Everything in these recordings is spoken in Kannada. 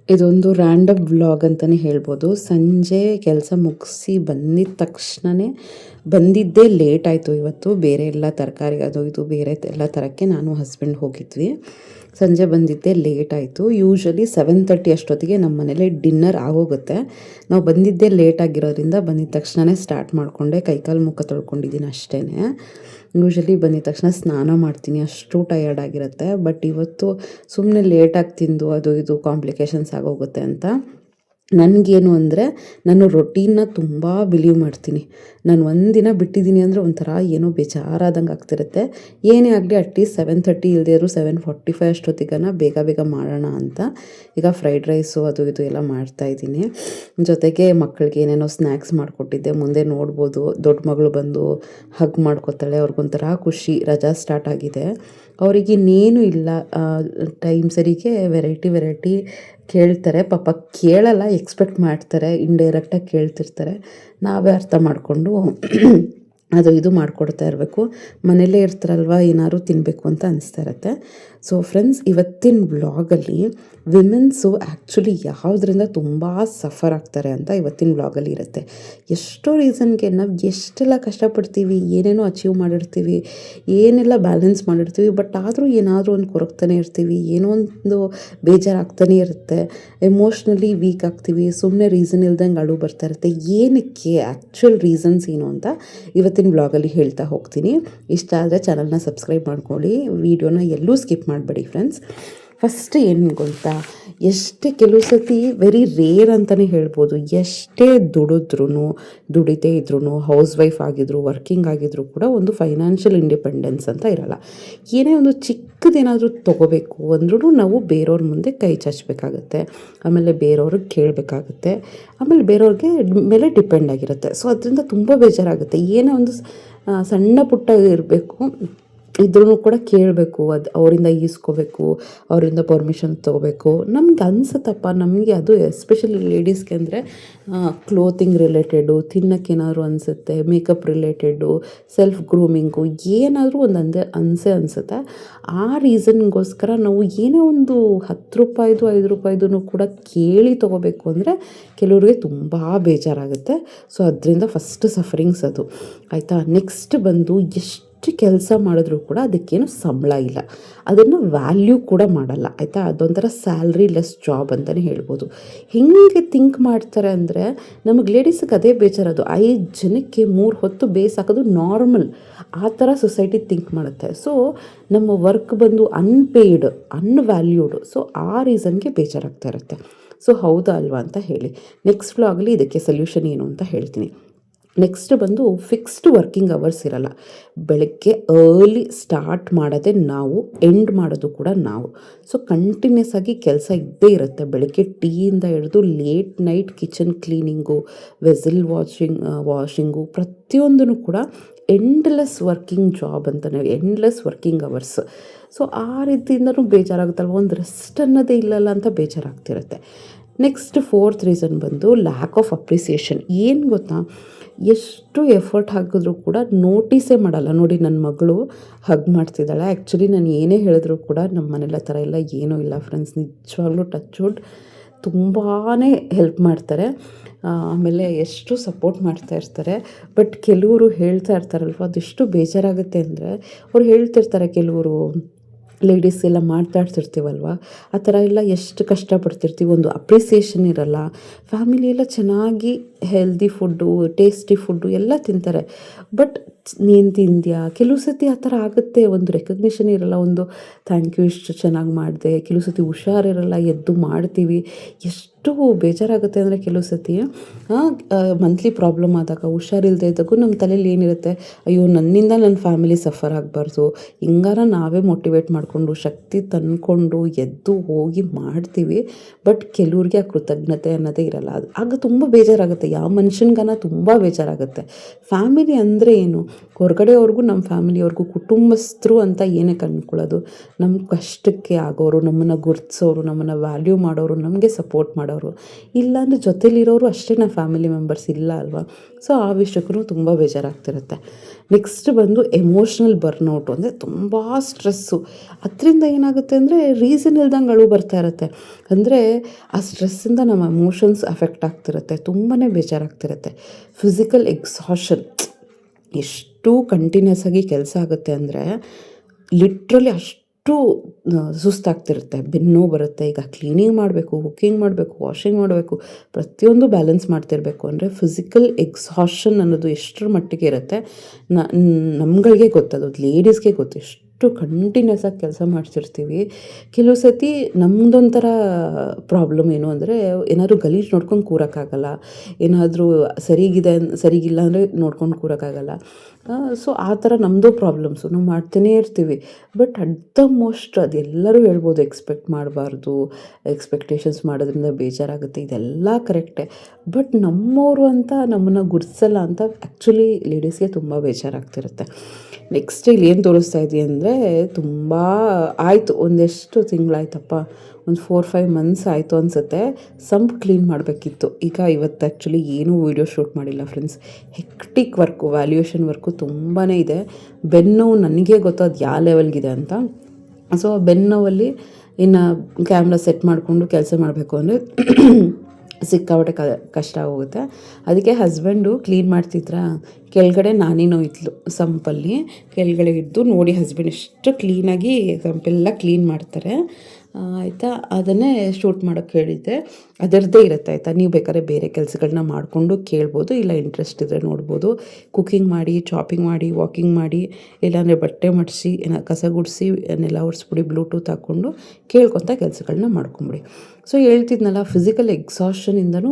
ಇದೊಂದು ರ್ಯಾಂಡಮ್ ವ್ಲಾಗ್ ಅಂತಲೇ ಹೇಳ್ಬೋದು. ಸಂಜೆ ಕೆಲಸ ಮುಗಿಸಿ ಬಂದಿದ್ದ ತಕ್ಷಣವೇ ಬಂದಿದ್ದೇ ಲೇಟ್ ಆಯಿತು ಇವತ್ತು. ಬೇರೆ ಎಲ್ಲ ತರಕಾರಿ ಅದು ಇದು ಬೇರೆ ಎಲ್ಲ ತರಕ್ಕೆ ನಾನು ಹಸ್ಬೆಂಡ್ ಹೋಗಿದ್ವಿ. ಸಂಜೆ ಬಂದಿದ್ದೇ ಲೇಟ್ ಆಯಿತು. ಯೂಶ್ವಲಿ 7:30 ಅಷ್ಟೊತ್ತಿಗೆ ನಮ್ಮ ಮನೇಲಿ ಡಿನ್ನರ್ ಆಗೋಗುತ್ತೆ. ನಾವು ಬಂದಿದ್ದೇ ಲೇಟ್ ಆಗಿರೋದ್ರಿಂದ ಬಂದಿದ್ದ ತಕ್ಷಣವೇ ಸ್ಟಾರ್ಟ್ ಮಾಡಿಕೊಂಡೆ. ಕೈಕಾಲು ಮುಖ ತೊಳ್ಕೊಂಡಿದ್ದೀನಿ ಅಷ್ಟೇ. ಯೂಶ್ವಲಿ ಬಂದಿದ್ದ ತಕ್ಷಣ ಸ್ನಾನ ಮಾಡ್ತೀನಿ, ಅಷ್ಟು ಟಯರ್ಡ್ ಆಗಿರುತ್ತೆ. ಬಟ್ ಇವತ್ತು ಸುಮ್ಮನೆ ಲೇಟಾಗಿ ತಿಂದು ಅದು ಇದು ಕಾಂಪ್ಲಿಕೇಶನ್ಸ್ ಆಗೋಗುತ್ತೆ ಅಂತ ನನಗೇನು ಅಂದರೆ, ನಾನು ರೊಟೀನ್ನ ತುಂಬ ಬಿಲೀವ್ ಮಾಡ್ತೀನಿ. ನಾನು ಒಂದಿನ ಬಿಟ್ಟಿದ್ದೀನಿ ಅಂದರೆ ಒಂಥರ ಏನೋ ಬೇಜಾರಾದಂಗೆ ಆಗ್ತಿರುತ್ತೆ. ಏನೇ ಆಗಲಿ ಅಟ್ಲೀಸ್ಟ್ 7:30 ಇಲ್ಲದೇ ಇರೋ 7:45 ಅಷ್ಟೊತ್ತಿಗೆ ಬೇಗ ಬೇಗ ಮಾಡೋಣ ಅಂತ ಈಗ ಫ್ರೈಡ್ ರೈಸು ಅದು ಇದು ಎಲ್ಲ ಮಾಡ್ತಾಯಿದ್ದೀನಿ. ಜೊತೆಗೆ ಮಕ್ಕಳಿಗೆ ಏನೇನೋ ಸ್ನ್ಯಾಕ್ಸ್ ಮಾಡಿಕೊಟ್ಟಿದ್ದೆ. ಮುಂದೆ ನೋಡ್ಬೋದು, ದೊಡ್ಡ ಮಗಳು ಬಂದು ಹಗ್ ಮಾಡ್ಕೊತಾಳೆ. ಅವ್ರಿಗೊಂಥರ ಖುಷಿ, ರಜಾ ಸ್ಟಾರ್ಟ್ ಆಗಿದೆ. ಅವ್ರಿಗಿನ್ನೇನು ಇಲ್ಲ, ಟೈಮ್ ಸರಿಗೆ ವೆರೈಟಿ ಕೇಳ್ತಾರೆ. ಪಾಪ ಕೇಳಲ್ಲ, ಎಕ್ಸ್ಪೆಕ್ಟ್ ಮಾಡ್ತಾರೆ, ಇಂಡೈರೆಕ್ಟಾಗಿ ಕೇಳ್ತಿರ್ತಾರೆ. ನಾವೇ ಅರ್ಥ ಮಾಡಿಕೊಂಡು ಅದು ಇದು ಮಾಡಿಕೊಡ್ತಾ ಇರಬೇಕು. ಮನೇಲೇ ಇರ್ತಾರಲ್ವ, ಏನಾದ್ರು ತಿನ್ನಬೇಕು ಅಂತ ಅನಿಸ್ತಾ ಇರುತ್ತೆ. ಸೊ ಫ್ರೆಂಡ್ಸ್, ಇವತ್ತಿನ ವ್ಲಾಗಲ್ಲಿ ವಿಮೆನ್ಸು ಆ್ಯಕ್ಚುಲಿ ಯಾವುದರಿಂದ ತುಂಬ ಸಫರ್ ಆಗ್ತಾರೆ ಅಂತ ಇವತ್ತಿನ ವ್ಲಾಗಲ್ಲಿ ಇರುತ್ತೆ. ಎಷ್ಟೋ ರೀಸನ್ಗೆ ನಾವು ಎಷ್ಟೆಲ್ಲ ಕಷ್ಟಪಡ್ತೀವಿ, ಏನೇನೋ ಅಚೀವ್ ಮಾಡಿರ್ತೀವಿ, ಏನೆಲ್ಲ ಬ್ಯಾಲೆನ್ಸ್ ಮಾಡಿರ್ತೀವಿ. ಬಟ್ ಆದರೂ ಏನಾದರೂ ಒಂದು ಕೊರಗ್ತಾನೆ ಇರ್ತೀವಿ, ಏನೋ ಒಂದು ಬೇಜಾರಾಗ್ತಾನೆ ಇರುತ್ತೆ, ಎಮೋಷ್ನಲಿ ವೀಕ್ ಆಗ್ತೀವಿ, ಸುಮ್ಮನೆ ರೀಸನ್ ಇಲ್ದಂಗೆ ಅಳು ಬರ್ತಾ ಇರುತ್ತೆ. ಏನಕ್ಕೆ ಆ್ಯಕ್ಚುಯಲ್ ರೀಸನ್ಸ್ ಏನು ಅಂತ ಇವತ್ತಿನ ಬ್ಲಾಗಲ್ಲಿ ಹೇಳ್ತಾ ಹೋಗ್ತೀನಿ. ಇಷ್ಟ ಆದರೆ ಚಾನಲ್ನ ಸಬ್ಸ್ಕ್ರೈಬ್ ಮಾಡ್ಕೊಳ್ಳಿ, ವಿಡಿಯೋನ ಎಲ್ಲೂ ಸ್ಕಿಪ್ ಮಾಡಬೇಡಿ ಫ್ರೆಂಡ್ಸ್. ಫಸ್ಟ್ ಏನು ಗೊತ್ತಾ, ಎಷ್ಟೇ ಕೆಲವು ಸತಿ ವೆರಿ ರೇರ್ ಅಂತಲೇ ಹೇಳ್ಬೋದು, ಎಷ್ಟೇ ದುಡಿತೇ ಇದ್ರೂ, ಹೌಸ್ ವೈಫ್ ಆಗಿದ್ರು, ವರ್ಕಿಂಗ್ ಆಗಿದ್ರು ಕೂಡ ಒಂದು ಫೈನಾನ್ಷಿಯಲ್ ಇಂಡಿಪೆಂಡೆನ್ಸ್ ಅಂತ ಇರಲ್ಲ. ಏನೇ ಒಂದು ಚಿಕ್ಕದೇನಾದರೂ ತೊಗೋಬೇಕು ಅಂದ್ರೂ ನಾವು ಬೇರೆಯವ್ರ ಮುಂದೆ ಕೈ ಚಾಚಬೇಕಾಗತ್ತೆ, ಆಮೇಲೆ ಬೇರೆಯವ್ರಿಗೆ ಕೇಳಬೇಕಾಗತ್ತೆ, ಆಮೇಲೆ ಬೇರೆಯವ್ರಿಗೆ ಮೇಲೆ ಡಿಪೆಂಡ್ ಆಗಿರುತ್ತೆ. ಸೊ ಅದರಿಂದ ತುಂಬ ಬೇಜಾರಾಗುತ್ತೆ. ಏನೇ ಒಂದು ಸಣ್ಣ ಪುಟ್ಟ ಇರಬೇಕು ಇದ್ರೂ ಕೂಡ ಕೇಳಬೇಕು, ಅದು ಅವರಿಂದ ಈಸ್ಕೋಬೇಕು, ಅವರಿಂದ ಪರ್ಮಿಷನ್ ತೊಗೋಬೇಕು. ನಮ್ಗೆ ಅನಿಸುತ್ತಪ್ಪ, ನಮಗೆ ಅದು ಎಸ್ಪೆಷಲಿ ಲೇಡೀಸ್ಗೆ ಅಂದರೆ ಕ್ಲೋತಿಂಗ್ ರಿಲೇಟೆಡು, ತಿನ್ನೋಕ್ಕೇನಾದ್ರು ಅನಿಸುತ್ತೆ, ಮೇಕಪ್ ರಿಲೇಟೆಡು, ಸೆಲ್ಫ್ ಗ್ರೂಮಿಂಗು, ಏನಾದರೂ ಒಂದು ಅನಿಸುತ್ತೆ. ಆ ರೀಸನ್ಗೋಸ್ಕರ ನಾವು ಏನೇ ಒಂದು 10 ರೂಪಾಯಿದು 5 ರೂಪಾಯಿದು ಕೂಡ ಕೇಳಿ ತೊಗೋಬೇಕು ಅಂದರೆ ಕೆಲವ್ರಿಗೆ ತುಂಬ ಬೇಜಾರಾಗುತ್ತೆ. ಸೊ ಅದರಿಂದ ಫಸ್ಟ್ ಸಫರಿಂಗ್ಸ್ ಅದು, ಆಯಿತಾ. ನೆಕ್ಸ್ಟ್ ಬಂದು ಎಷ್ಟು ಕೆಲಸ ಮಾಡಿದ್ರೂ ಕೂಡ ಅದಕ್ಕೇನು ಸಂಬಳ ಇಲ್ಲ, ಅದನ್ನು ವ್ಯಾಲ್ಯೂ ಕೂಡ ಮಾಡಲ್ಲ, ಆಯಿತಾ. ಅದೊಂಥರ ಸ್ಯಾಲ್ರಿ ಲೆಸ್ ಜಾಬ್ ಅಂತಲೇ ಹೇಳ್ಬೋದು. ಹೆಂಗೆ ಥಿಂಕ್ ಮಾಡ್ತಾರೆ ಅಂದರೆ, ನಮಗೆ ಲೇಡೀಸಿಗೆ ಅದೇ ಬೇಜಾರದು. 5 ಜನಕ್ಕೆ 3 ಹೊತ್ತು ಬೇಯಿಸಾಕೋದು ನಾರ್ಮಲ್, ಆ ಥರ ಸೊಸೈಟಿ ಥಿಂಕ್ ಮಾಡುತ್ತೆ. ಸೊ ನಮ್ಮ ವರ್ಕ್ ಬಂದು ಅನ್ಪೇಯ್ಡ್, ಅನ್ವ್ಯಾಲ್ಯೂಡ್. ಸೊ ಆ ರೀಸನ್ಗೆ ಬೇಜಾರಾಗ್ತಾ ಇರುತ್ತೆ. ಸೊ ಹೌದಾ ಅಲ್ವಾ ಅಂತ ಹೇಳಿ. ನೆಕ್ಸ್ಟ್ ವ್ಲಾಗಲ್ಲಿ ಇದಕ್ಕೆ ಸೊಲ್ಯೂಷನ್ ಏನು ಅಂತ ಹೇಳ್ತೀನಿ. ನೆಕ್ಸ್ಟ್ ಬಂದು ಫಿಕ್ಸ್ಡ್ ವರ್ಕಿಂಗ್ ಅವರ್ಸ್ ಇರಲ್ಲ. ಬೆಳಗ್ಗೆ ಅರ್ಲಿ ಸ್ಟಾರ್ಟ್ ಮಾಡೋದೇ ನಾವು, ಎಂಡ್ ಮಾಡೋದು ಕೂಡ ನಾವು. ಸೊ ಕಂಟಿನ್ಯೂಸ್ ಆಗಿ ಕೆಲಸ ಇದ್ದೇ ಇರುತ್ತೆ. ಬೆಳಗ್ಗೆ ಟೀಯಿಂದ ಹಿಡಿದು late night kitchen cleaning, vessel washing, ಪ್ರತಿಯೊಂದೂ ಕೂಡ ಎಂಡ್ಲೆಸ್ ವರ್ಕಿಂಗ್ ಜಾಬ್ ಅಂತಲೇ, ಎಂಡ್ಲೆಸ್ ವರ್ಕಿಂಗ್ ಅವರ್ಸ್. ಸೊ ಆ ರೀತಿಯಿಂದನೂ ಬೇಜಾರಾಗುತ್ತಲ್ವ, ಒಂದು ರೆಸ್ಟ್ ಅನ್ನೋದೇ ಇಲ್ಲಲ್ಲ ಅಂತ ಬೇಜಾರಾಗ್ತಿರುತ್ತೆ. ನೆಕ್ಸ್ಟ್ 4th ರೀಸನ್ ಬಂದು ಲ್ಯಾಕ್ ಆಫ್ ಅಪ್ರಿಸಿಯೇಷನ್. ಏನು ಗೊತ್ತಾ, ಎಷ್ಟು ಎಫರ್ಟ್ ಹಾಕಿದ್ರೂ ಕೂಡ ನೋಟಿಸೇ ಮಾಡಲ್ಲ. ನೋಡಿ, ನನ್ನ ಮಗಳು ಹಗ್ ಮಾಡ್ತಿದ್ದಾಳೆ. ಆ್ಯಕ್ಚುಲಿ ನಾನು ಏನೇ ಹೇಳಿದ್ರು ಕೂಡ ನಮ್ಮ ಮನೇಲಿ ಆ ಥರ ಎಲ್ಲ ಏನೂ ಇಲ್ಲ ಫ್ರೆಂಡ್ಸ್. ನಿಜವಾಗ್ಲೂ ಟಚ್ ವುಡ್ ತುಂಬಾ ಹೆಲ್ಪ್ ಮಾಡ್ತಾರೆ, ಆಮೇಲೆ ಎಷ್ಟು ಸಪೋರ್ಟ್ ಮಾಡ್ತಾ ಇರ್ತಾರೆ. ಬಟ್ ಕೆಲವರು ಹೇಳ್ತಾ ಇರ್ತಾರಲ್ವ, ಅದೆಷ್ಟು ಬೇಜಾರಾಗುತ್ತೆ ಅಂದರೆ, ಅವ್ರು ಹೇಳ್ತಿರ್ತಾರೆ, ಕೆಲವರು ಲೇಡೀಸ್ ಎಲ್ಲ ಮಾತಾಡ್ತಿರ್ತೀವಲ್ವ, ಆ ಥರ ಎಲ್ಲ ಎಷ್ಟು ಕಷ್ಟಪಡ್ತಿರ್ತೀವಿ, ಒಂದು ಅಪ್ರಿಸಿಯೇಷನ್ ಇರಲ್ಲ. ಫ್ಯಾಮಿಲಿ ಎಲ್ಲ ಚೆನ್ನಾಗಿ ಹೆಲ್ದಿ ಫುಡ್ಡು, ಟೇಸ್ಟಿ ಫುಡ್ಡು ಎಲ್ಲ ತಿಂತಾರೆ. ಬಟ್ ನೀನು ತಿಂದ್ಯಾ, ಕೆಲವು ಸತಿ ಆ ಥರ ಆಗುತ್ತೆ, ಒಂದು ರೆಕಗ್ನಿಷನ್ ಇರಲ್ಲ, ಒಂದು ಥ್ಯಾಂಕ್ ಯು ಇಷ್ಟು ಚೆನ್ನಾಗಿ ಮಾಡಿದೆ. ಕೆಲವು ಸತಿ ಹುಷಾರಿರಲ್ಲ, ಎದ್ದು ಮಾಡ್ತೀವಿ. ಎಷ್ಟು ಬೇಜಾರಾಗುತ್ತೆ ಅಂದರೆ, ಕೆಲವು ಸತಿ ಮಂತ್ಲಿ ಪ್ರಾಬ್ಲಮ್ ಆದಾಗ, ಹುಷಾರಿಲ್ಲದೆ ಇದ್ದಾಗೂ ನಮ್ಮ ತಲೆಯಲ್ಲಿ ಏನಿರುತ್ತೆ, ಅಯ್ಯೋ ನನ್ನಿಂದ ನನ್ನ ಫ್ಯಾಮಿಲಿ ಸಫರ್ ಆಗಬಾರ್ದು, ಹಿಂಗಾರ ನಾವೇ ಮೋಟಿವೇಟ್ ಮಾಡಿಕೊಂಡು ಶಕ್ತಿ ತಂದ್ಕೊಂಡು ಎದ್ದು ಹೋಗಿ ಮಾಡ್ತೀವಿ. ಬಟ್ ಕೆಲವ್ರಿಗೆ ಆ ಕೃತಜ್ಞತೆ ಅನ್ನೋದೇ ಇರಲ್ಲ. ಆಗ ತುಂಬ ಬೇಜಾರಾಗುತ್ತೆ. ಯಾವ ಮನುಷ್ಯನ್ಗನ ತುಂಬ ಬೇಜಾರಾಗುತ್ತೆ. ಫ್ಯಾಮಿಲಿ ಅಂದರೆ ಏನು? ಹೊರಗಡೆಯವ್ರಿಗೂ ನಮ್ಮ ಫ್ಯಾಮಿಲಿಯವ್ರಿಗೂ ಕುಟುಂಬಸ್ಥರು ಅಂತ ಏನಕ್ಕೆ ಅಂದ್ಕೊಳ್ಳೋದು? ನಮ್ಮ ಕಷ್ಟಕ್ಕೆ ಆಗೋರು, ನಮ್ಮನ್ನು ಗುರ್ತಿಸೋರು, ನಮ್ಮನ್ನು ವ್ಯಾಲ್ಯೂ ಮಾಡೋರು, ನಮಗೆ ಸಪೋರ್ಟ್ ಮಾಡೋರು. ಇಲ್ಲಾಂದರೆ ಜೊತೆಲಿರೋರು ಅಷ್ಟೇ ನಮ್ಮ ಫ್ಯಾಮಿಲಿ ಮೆಂಬರ್ಸ್ ಇಲ್ಲ ಅಲ್ವಾ? ಸೊ ಆ ವಿಷಯಕ್ಕೂ ತುಂಬ ಬೇಜಾರಾಗ್ತಿರುತ್ತೆ. ನೆಕ್ಸ್ಟ್ ಬಂದು ಎಮೋಷ್ನಲ್ ಬರ್ನೌಟು, ಅಂದರೆ ತುಂಬ ಸ್ಟ್ರೆಸ್ಸು. ಅದರಿಂದ ಏನಾಗುತ್ತೆ ಅಂದರೆ ರೀಸನ್ ಇಲ್ದಂಗೆ ಅಳು ಬರ್ತಾ ಇರುತ್ತೆ. ಅಂದರೆ ಆ ಸ್ಟ್ರೆಸ್ಸಿಂದ ನಮ್ಮ ಎಮೋಷನ್ಸ್ ಅಫೆಕ್ಟ್ ಆಗ್ತಿರುತ್ತೆ, ತುಂಬಾ ಬೇಜಾರಾಗ್ತಿರುತ್ತೆ. ಫಿಸಿಕಲ್ ಎಕ್ಸಾಷನ್, ಎಷ್ಟು ಕಂಟಿನ್ಯೂಸ್ ಆಗಿ ಕೆಲಸ ಆಗುತ್ತೆ ಅಂದರೆ ಲಿಟ್ರಲಿ ಅಷ್ಟು ಸುಸ್ತಾಗ್ತಿರುತ್ತೆ, ಬೆನ್ನು ಬರುತ್ತೆ. ಈಗ ಕ್ಲೀನಿಂಗ್ ಮಾಡಬೇಕು, ಕುಕ್ಕಿಂಗ್ ಮಾಡಬೇಕು, ವಾಷಿಂಗ್ ಮಾಡಬೇಕು, ಪ್ರತಿಯೊಂದು ಬ್ಯಾಲೆನ್ಸ್ ಮಾಡ್ತಿರ್ಬೇಕು ಅಂದರೆ ಫಿಸಿಕಲ್ ಎಕ್ಸಾಷನ್ ಅನ್ನೋದು ಎಷ್ಟರ ಮಟ್ಟಿಗೆ ಇರುತ್ತೆ ನಮ್ಗಳಿಗೆ ಗೊತ್ತದು, ಲೇಡೀಸ್ಗೆ ಗೊತ್ತು. ಎಷ್ಟು ಕಂಟಿನ್ಯೂಸ್ ಆಗಿ ಕೆಲಸ ಮಾಡ್ತಿರ್ತೀವಿ. ಕೆಲವು ಸತಿ ನಮ್ಮದೊಂಥರ ಪ್ರಾಬ್ಲಮ್ ಏನು ಅಂದರೆ ಏನಾದರೂ ಗಲೀಜು ನೋಡ್ಕೊಂಡು ಕೂರೋಕ್ಕಾಗಲ್ಲ, ಏನಾದರೂ ಸರಿಗಿಲ್ಲ ಅಂದರೆ ನೋಡ್ಕೊಂಡು ಕೂರೋಕ್ಕಾಗಲ್ಲ. ಸೊ ಆ ಥರ ನಮ್ಮದು ಪ್ರಾಬ್ಲಮ್ಸು ನಾವು ಮಾಡ್ತಾನೇ ಇರ್ತೀವಿ. ಬಟ್ ಅಟ್ ದ ಮೋಸ್ಟ್ ಅದೆಲ್ಲರೂ ಹೇಳ್ಬೋದು, ಎಕ್ಸ್ಪೆಕ್ಟ್ ಮಾಡಬಾರ್ದು, ಎಕ್ಸ್ಪೆಕ್ಟೇಷನ್ಸ್ ಮಾಡೋದ್ರಿಂದ ಬೇಜಾರಾಗುತ್ತೆ, ಇದೆಲ್ಲ ಕರೆಕ್ಟೇ. ಬಟ್ ನಮ್ಮವರು ಅಂತ ನಮ್ಮನ್ನು ಗುರ್ತಿಸಲ್ಲ ಅಂತ ಆ್ಯಕ್ಚುಲಿ ಲೇಡೀಸ್ಗೆ ತುಂಬ ಬೇಜಾರಾಗ್ತಿರುತ್ತೆ. ನೆಕ್ಸ್ಟ್ ಇಲ್ಲಿ ಏನು ತೋರಿಸ್ತಾ ಇದೆಯಾ ಅಂದರೆ ತುಂಬ ಆಯಿತು, ಒಂದೆಷ್ಟು ತಿಂಗಳಾಯ್ತಪ್ಪ, ಒಂದು 4-5 ಮಂತ್ಸ್ ಆಯಿತು ಅನಿಸುತ್ತೆ, ಸಂಪ್ ಕ್ಲೀನ್ ಮಾಡಬೇಕಿತ್ತು. ಈಗ ಇವತ್ತು ಆ್ಯಕ್ಚುಲಿ ಏನೂ ವೀಡಿಯೋ ಶೂಟ್ ಮಾಡಿಲ್ಲ friends. Hectic work, valuation work ತುಂಬಾ ಇದೆ. ಬೆನ್ನು ನನಗೆ ಗೊತ್ತು ಅದು ಯಾವ ಲೆವೆಲ್ಗಿದೆ ಅಂತ. ಸೊ ಆ ಬೆನ್ನೋವಲ್ಲಿ ಇನ್ನು ಕ್ಯಾಮ್ರಾ ಸೆಟ್ ಮಾಡಿಕೊಂಡು ಕೆಲಸ ಮಾಡಬೇಕು ಅಂದರೆ ಸಿಕ್ಕಾಪಟ್ಟೆ ಕಷ್ಟ ಆಗೋಗುತ್ತೆ. ಅದಕ್ಕೆ ಹಸ್ಬೆಂಡು ಕ್ಲೀನ್ ಮಾಡ್ತಿದ್ರಾ, ಕೆಳಗಡೆ ನಾನೇನೋ ಇದ್ಲು ಸಂಪಲ್ಲಿ ಕೆಳಗಡೆ ಇದ್ದು ನೋಡಿ ಹಸ್ಬೆಂಡ್ ಎಷ್ಟು ಕ್ಲೀನಾಗಿ ಸಂಪೆಲ್ಲ ಕ್ಲೀನ್ ಮಾಡ್ತಾರೆ ಆಯಿತಾ. ಅದನ್ನೇ ಶೂಟ್ ಮಾಡೋಕ್ಕೆ ಹೇಳಿದ್ದೆ, ಅದರದ್ದೇ ಇರುತ್ತೆ ಆಯಿತಾ. ನೀವು ಬೇಕಾದ್ರೆ ಬೇರೆ ಕೆಲಸಗಳನ್ನ ಮಾಡಿಕೊಂಡು ಕೇಳ್ಬೋದು, ಇಲ್ಲ ಇಂಟ್ರೆಸ್ಟ್ ಇದ್ದರೆ ನೋಡ್ಬೋದು. ಕುಕ್ಕಿಂಗ್ ಮಾಡಿ, ಚಾಪಿಂಗ್ ಮಾಡಿ, ವಾಕಿಂಗ್ ಮಾಡಿ, ಇಲ್ಲಾಂದರೆ ಬಟ್ಟೆ ಮಡಿಸಿ, ಕಸ ಗುಡಿಸಿ, ನೆಲ ಒರೆಸ್ಬಿಡಿ, ಬ್ಲೂಟೂತ್ ಹಾಕ್ಕೊಂಡು ಕೇಳ್ಕೊತ ಕೆಲಸಗಳನ್ನ ಮಾಡ್ಕೊಂಬಿಡಿ. ಸೊ ಹೇಳ್ತಿದ್ನಲ್ಲ, ಫಿಸಿಕಲ್ ಎಕ್ಸಾಷನಿಂದನೂ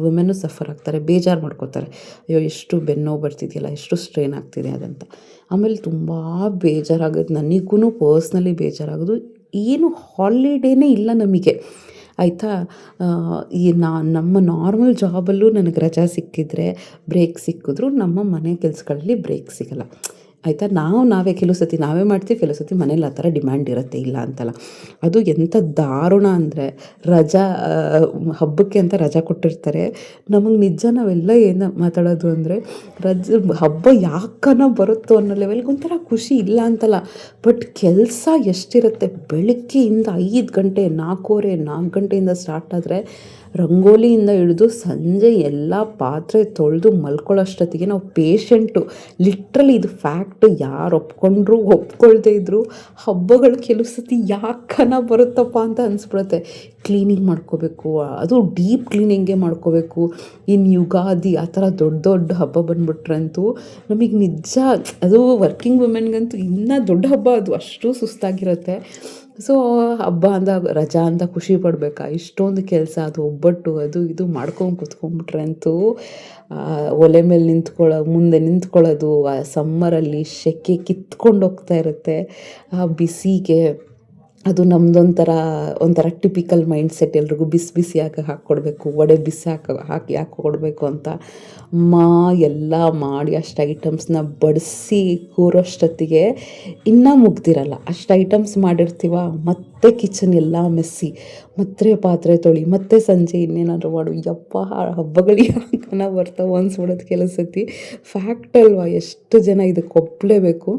ವುಮೆನ್ನು ಸಫರ್ ಆಗ್ತಾರೆ, ಬೇಜಾರು ಮಾಡ್ಕೋತಾರೆ. ಅಯ್ಯೋ ಎಷ್ಟು ಬೆನ್ನೋ ಬರ್ತಿದೆಯಲ್ಲ, ಎಷ್ಟು ಸ್ಟ್ರೈನ್ ಆಗ್ತಿದೆ ಅದಂತ. ಆಮೇಲೆ ತುಂಬ ಬೇಜಾರಾಗೋದು, ನನಗೂ ಪರ್ಸ್ನಲಿ ಬೇಜಾರಾಗೋದು, ಏನು ಹಾಲಿಡೇನೇ ಇಲ್ಲ ನಮಗೆ ಆಯಿತಾ. ಈ ನಮ್ಮ ನಾರ್ಮಲ್ ಜಾಬಲ್ಲೂ ನನಗೆ ರಜಾ ಸಿಕ್ಕಿದ್ರೆ, ಬ್ರೇಕ್ ಸಿಕ್ಕಿದ್ರು ನಮ್ಮ ಮನೆ ಕೆಲಸಗಳಲ್ಲಿ ಬ್ರೇಕ್ ಸಿಗೋಲ್ಲ ಆಯಿತಾ. ನಾವೇ ಕೆಲವು ಸತಿ ನಾವೇ ಮಾಡ್ತೀವಿ, ಕೆಲವು ಸತಿ ಮನೇಲಿ ಆ ಥರ ಡಿಮ್ಯಾಂಡ್ ಇರುತ್ತೆ, ಇಲ್ಲ ಅಂತಲ್ಲ. ಅದು ಎಂಥ ದಾರುಣ ಅಂದರೆ ಹಬ್ಬಕ್ಕೆ ಅಂತ ರಜಾ ಕೊಟ್ಟಿರ್ತಾರೆ, ನಮಗೆ ನಿಜ ನಾವೆಲ್ಲ ಏನು ಮಾತಾಡೋದು ಅಂದರೆ ಹಬ್ಬ ಯಾಕನ ಬರುತ್ತೋ ಅನ್ನೋ ಲೆವೆಲ್ಗೆ ಒಂಥರ ಖುಷಿ, ಇಲ್ಲ ಅಂತಲ್ಲ. ಬಟ್ ಕೆಲಸ ಎಷ್ಟಿರುತ್ತೆ, ಬೆಳಗ್ಗೆಯಿಂದ 5 ಗಂಟೆ 4 ಗಂಟೆಯಿಂದ ಸ್ಟಾರ್ಟ್ ಆದರೆ ರಂಗೋಲಿಯಿಂದ ಹಿಡಿದು ಸಂಜೆ ಎಲ್ಲ ಪಾತ್ರೆ ತೊಳೆದು ಮಲ್ಕೊಳ್ಳೋಷ್ಟೊತ್ತಿಗೆ ನಾವು ಪೇಷಂಟು. ಲಿಟ್ರಲಿ ಇದು ಫ್ಯಾಕ್ಟು, ಯಾರು ಒಪ್ಕೊಳ್ದೇ ಇದ್ದರು ಹಬ್ಬಗಳು ಕೆಲವು ಸತಿ ಯಾಕನ ಬರುತ್ತಪ್ಪ ಅಂತ ಅನಿಸ್ಬಿಡುತ್ತೆ. ಕ್ಲೀನಿಂಗ್ ಮಾಡ್ಕೋಬೇಕು, ಅದು ಡೀಪ್ ಕ್ಲೀನಿಂಗೇ ಮಾಡ್ಕೋಬೇಕು. ಇನ್ನು ಯುಗಾದಿ ಆ ಥರ ದೊಡ್ಡ ಹಬ್ಬ ಬಂದುಬಿಟ್ರಂತೂ ನಮಗೆ ನಿಜ, ಅದು ವರ್ಕಿಂಗ್ ವುಮೆನ್ಗಂತೂ ಇನ್ನೂ ದೊಡ್ಡ ಹಬ್ಬ, ಅದು ಅಷ್ಟು ಸುಸ್ತಾಗಿರುತ್ತೆ. ಸೊ ಹಬ್ಬ ಅಂದಾಗ ರಜಾ ಅಂತ ಖುಷಿ ಪಡಬೇಕಾ, ಇಷ್ಟೊಂದು ಕೆಲಸ, ಅದು ಒಬ್ಬಟ್ಟು ಅದು ಇದು ಮಾಡ್ಕೊಂಡು ಕೂತ್ಕೊಂಡ್ಬಿಟ್ರೆ ಅಂತೂ ಒಲೆ ಮೇಲೆ ಮುಂದೆ ನಿಂತ್ಕೊಳ್ಳೋದು, ಆ ಸಮ್ಮರಲ್ಲಿ ಸೆಕೆ ಕಿತ್ಕೊಂಡು ಹೋಗ್ತಾ ಇರುತ್ತೆ. ಆ ಬಿಸಿಗೆ ಅದು ಒಂಥರ ಟಿಪಿಕಲ್ ಮೈಂಡ್ಸೆಟ್, ಎಲ್ರಿಗೂ ಬಿಸಿಯಾಗಿ ಹಾಕ್ಕೊಡ್ಬೇಕು, ವಡೆ ಬಿಸಿ ಹಾಕಿ ಹಾಕ್ಕೊಡ್ಬೇಕು ಅಂತ ಎಲ್ಲ ಮಾಡಿ ಅಷ್ಟು ಐಟಮ್ಸ್ನ ಬಡಿಸಿ ಕೂರೋಷ್ಟೊತ್ತಿಗೆ ಇನ್ನೂ ಮುಗ್ದಿರಲ್ಲ. ಅಷ್ಟು ಐಟಮ್ಸ್ ಮಾಡಿರ್ತೀವ, ಮತ್ತೆ ಕಿಚನ್ ಎಲ್ಲ ಮೆಸ್ಸಿ, ಮತ್ತೆ ಪಾತ್ರೆ ತೊಳಿ, ಮತ್ತೆ ಸಂಜೆ ಇನ್ನೇನಾದ್ರು ಮಾಡು. ಯಪ್ಪ, ಹಬ್ಬಗಳಿಗೆ ಯಾಕನ ಬರ್ತಾವೆ ಅನ್ಸ್ಬಿಡೋದು ಕೆಲವು ಸತಿ. ಫ್ಯಾಕ್ಟ್ ಅಲ್ವಾ, ಎಷ್ಟು ಜನ ಇದಕ್ಕೆ ಒಪ್ಪಲೇಬೇಕು.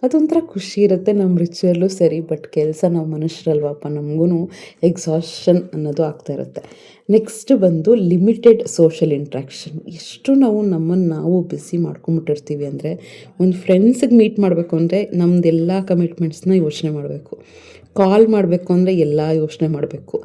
ಅದೊಂಥರ ಖುಷಿ ಇರುತ್ತೆ, ನಮ್ಮ ರಿಚುವಲ್ಲೂ ಸರಿ. ಬಟ್ ಕೆಲಸ ನಾವು ಮನುಷ್ಯರಲ್ವಪ್ಪ, ನಮಗೂ ಎಕ್ಸಾಷನ್ ಅನ್ನೋದು ಆಗ್ತಾ ಇರುತ್ತೆ. ನೆಕ್ಸ್ಟ್ ಬಂದು ಲಿಮಿಟೆಡ್ ಸೋಷಲ್ ಇಂಟ್ರ್ಯಾಕ್ಷನ್. ಎಷ್ಟು ನಮ್ಮನ್ನು ನಾವು ಬಿಸಿ ಮಾಡ್ಕೊಂಬಿಟ್ಟಿರ್ತೀವಿ ಅಂದರೆ, ಒಂದು ಫ್ರೆಂಡ್ಸಿಗೆ ಮೀಟ್ ಮಾಡಬೇಕು ಅಂದರೆ ನಮ್ಮದೆಲ್ಲ ಕಮಿಟ್ಮೆಂಟ್ಸ್ನ ಯೋಚನೆ ಮಾಡಬೇಕು. ಕಾಲ್ ಮಾಡಬೇಕು ಅಂದರೆ ಎಲ್ಲ ಯೋಚನೆ ಮಾಡಬೇಕು.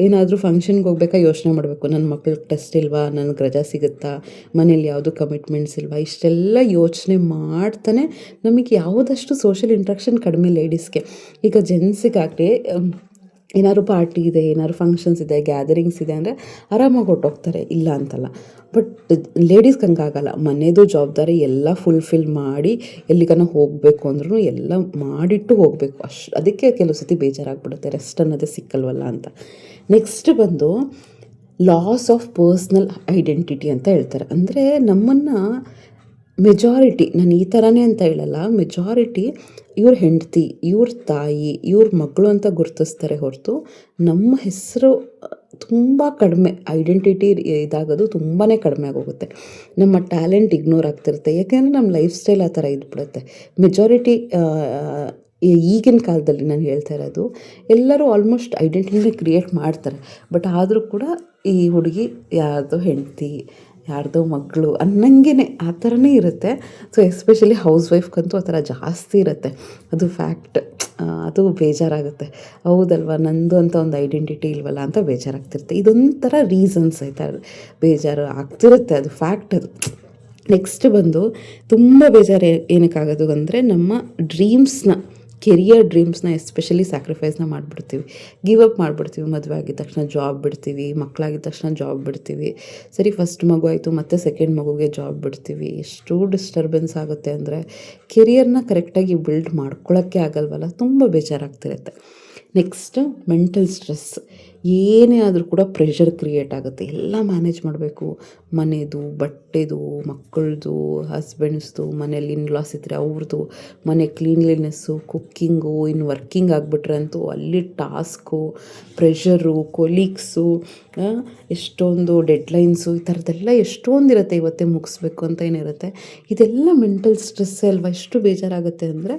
ಏನಾದರೂ ಫಂಕ್ಷನ್ಗೆ ಹೋಗ್ಬೇಕಾ ಯೋಚನೆ ಮಾಡಬೇಕು, ನನ್ನ ಮಕ್ಳಿಗೆ ಟೆಸ್ಟ್ ಇಲ್ವಾ, ನನಗೆ ರಜಾ ಸಿಗುತ್ತಾ, ಮನೇಲಿ ಯಾವುದು ಕಮಿಟ್ಮೆಂಟ್ಸ್ ಇಲ್ವಾ, ಇಷ್ಟೆಲ್ಲ ಯೋಚನೆ ಮಾಡ್ತಾನೆ ನಮಗೆ ಯಾವುದಷ್ಟು ಸೋಷಲ್ ಇಂಟ್ರಾಕ್ಷನ್ ಕಡಿಮೆ ಲೇಡೀಸ್ಗೆ. ಈಗ ಜೆಂಟ್ಸಿಗಾಗಲಿ ಏನಾದ್ರು ಪಾರ್ಟಿ ಇದೆ, ಏನಾದ್ರು ಫಂಕ್ಷನ್ಸ್ ಇದೆ, ಗ್ಯಾದರಿಂಗ್ಸ್ ಇದೆ ಅಂದರೆ ಆರಾಮಾಗಿ ಹೊರ್ಟೋಗ್ತಾರೆ, ಇಲ್ಲ ಅಂತಲ್ಲ. ಬಟ್ ಲೇಡೀಸ್ಗೆ ಹಂಗಾಗಲ್ಲ, ಮನೆಯದು ಜವಾಬ್ದಾರಿ ಎಲ್ಲ ಫುಲ್ಫಿಲ್ ಮಾಡಿ ಎಲ್ಲಿಗನ ಹೋಗಬೇಕು ಅಂದ್ರೂ ಎಲ್ಲ ಮಾಡಿಟ್ಟು ಹೋಗಬೇಕು. ಅದಕ್ಕೆ ಕೆಲವು ಸತಿ ಬೇಜಾರಾಗ್ಬಿಡುತ್ತೆ, ರೆಸ್ಟ್ ಅನ್ನೋದೇ ಸಿಕ್ಕಲ್ವಲ್ಲ ಅಂತ. ನೆಕ್ಸ್ಟ್ ಬಂದು ಲಾಸ್ ಆಫ್ ಪರ್ಸ್ನಲ್ ಐಡೆಂಟಿಟಿ ಅಂತ ಹೇಳ್ತಾರೆ. ಅಂದರೆ ನಮ್ಮನ್ನು ಮೆಜಾರಿಟಿ, ನಾನು ಈ ಥರನೇ ಅಂತ ಹೇಳಲ್ಲ, ಮೆಜಾರಿಟಿ ಇವ್ರ ಹೆಂಡತಿ, ಇವ್ರ ತಾಯಿ, ಇವ್ರ ಮಗಳು ಅಂತ ಗುರುತಿಸ್ತಾರೆ ಹೊರತು ನಮ್ಮ ಹೆಸರು ತುಂಬ ಕಡಿಮೆ, ಐಡೆಂಟಿಟಿ ಇದಾಗೋದು ತುಂಬಾ ಕಡಿಮೆ ಆಗೋಗುತ್ತೆ. ನಮ್ಮ ಟ್ಯಾಲೆಂಟ್ ಇಗ್ನೋರ್ ಆಗ್ತಿರುತ್ತೆ, ಯಾಕೆಂದರೆ ನಮ್ಮ ಲೈಫ್ ಸ್ಟೈಲ್ ಆ ಥರ ಇದ್ಬಿಡುತ್ತೆ. ಮೆಜಾರಿಟಿ ಈಗಿನ ಕಾಲದಲ್ಲಿ ನಾನು ಹೇಳ್ತಾ ಇರೋದು, ಎಲ್ಲರೂ ಆಲ್ಮೋಸ್ಟ್ ಐಡೆಂಟಿಟಿನ ಕ್ರಿಯೇಟ್ ಮಾಡ್ತಾರೆ. ಬಟ್ ಆದರೂ ಕೂಡ ಈ ಹುಡುಗಿ ಯಾರ್ದೋ ಹೆಂಡತಿ, ಯಾರ್ದೋ ಮಗಳು ಅನ್ನಂಗೆ ಆ ಥರನೇ ಇರುತ್ತೆ. ಸೊ ಎಸ್ಪೆಷಲಿ ಹೌಸ್ ವೈಫ್ಗಂತೂ ಆ ಥರ ಜಾಸ್ತಿ ಇರುತ್ತೆ. ಅದು ಫ್ಯಾಕ್ಟ್. ಅದು ಬೇಜಾರಾಗುತ್ತೆ. ಹೌದಲ್ವ, ನಂದು ಅಂತ ಒಂದು ಐಡೆಂಟಿಟಿ ಇಲ್ವಲ್ಲ ಅಂತ ಬೇಜಾರಾಗ್ತಿರುತ್ತೆ. ಇದೊಂಥರ ರೀಸನ್ಸ್ ಆಯ್ತಾ, ಬೇಜಾರು ಆಗ್ತಿರುತ್ತೆ, ಅದು ಫ್ಯಾಕ್ಟ್ ಅದು. ನೆಕ್ಸ್ಟ್ ಬಂದು ತುಂಬ ಬೇಜಾರು ಏನಕ್ಕಾಗೋದು ಅಂದರೆ, ನಮ್ಮ ಡ್ರೀಮ್ಸ್ನ, ಕೆರಿಯರ್ ಡ್ರೀಮ್ಸ್ನ ಎಸ್ಪೆಷಲಿ ಸ್ಯಾಕ್ರಿಫೈಸ್ನ ಮಾಡಿಬಿಡ್ತೀವಿ, ಗಿವ್ ಅಪ್ ಮಾಡಿಬಿಡ್ತೀವಿ. ಮದುವೆ ಆಗಿದ ತಕ್ಷಣ ಜಾಬ್ ಬಿಡ್ತೀವಿ, ಮಕ್ಕಳಾಗಿದ ತಕ್ಷಣ ಜಾಬ್ ಬಿಡ್ತೀವಿ. ಸರಿ, ಫಸ್ಟ್ ಮಗು ಆಯಿತು, ಮತ್ತು ಸೆಕೆಂಡ್ ಮಗುಗೆ ಜಾಬ್ ಬಿಡ್ತೀವಿ. ಎಷ್ಟು ಡಿಸ್ಟರ್ಬೆನ್ಸ್ ಆಗುತ್ತೆ ಅಂದರೆ, ಕೆರಿಯರ್ನ ಕರೆಕ್ಟಾಗಿ ಬಿಲ್ಡ್ ಮಾಡ್ಕೊಳ್ಳೋಕ್ಕೆ ಆಗಲ್ವಲ್ಲ, ತುಂಬ ಬೇಜಾರಾಗ್ತಿರುತ್ತೆ. Next mental stress. ಏನೇ ಆದರೂ ಕೂಡ ಪ್ರೆಷರ್ ಕ್ರಿಯೇಟ್ ಆಗುತ್ತೆ. ಎಲ್ಲ ಮ್ಯಾನೇಜ್ ಮಾಡಬೇಕು, ಮನೆದು, ಬಟ್ಟೆದು, ಮಕ್ಕಳದು, ಹಸ್ಬೆಂಡ್ಸ್ದು, ಮನೇಲಿ ಇನ್ಲಾಸ್ ಇದ್ದರೆ ಅವ್ರದ್ದು, ಮನೆ ಕ್ಲೀನ್ಲಿನೆಸ್ಸು, ಕುಕ್ಕಿಂಗು, ಇನ್ನು ವರ್ಕಿಂಗ್ ಆಗಿಬಿಟ್ರೆ ಅಂತೂ ಅಲ್ಲಿ ಟಾಸ್ಕು, ಪ್ರೆಷರು, ಕೊಲೀಗ್ಸು, ಎಷ್ಟೊಂದು ಡೆಡ್ಲೈನ್ಸು, ಈ ಥರದ್ದೆಲ್ಲ ಎಷ್ಟೊಂದಿರುತ್ತೆ. ಇವತ್ತೇ ಮುಗಿಸ್ಬೇಕು ಅಂತ ಏನಿರುತ್ತೆ, ಇದೆಲ್ಲ ಮೆಂಟಲ್ ಸ್ಟ್ರೆಸ್ಸೇ ಅಲ್ವಾ. ಎಷ್ಟು ಬೇಜಾರಾಗುತ್ತೆ ಅಂದರೆ,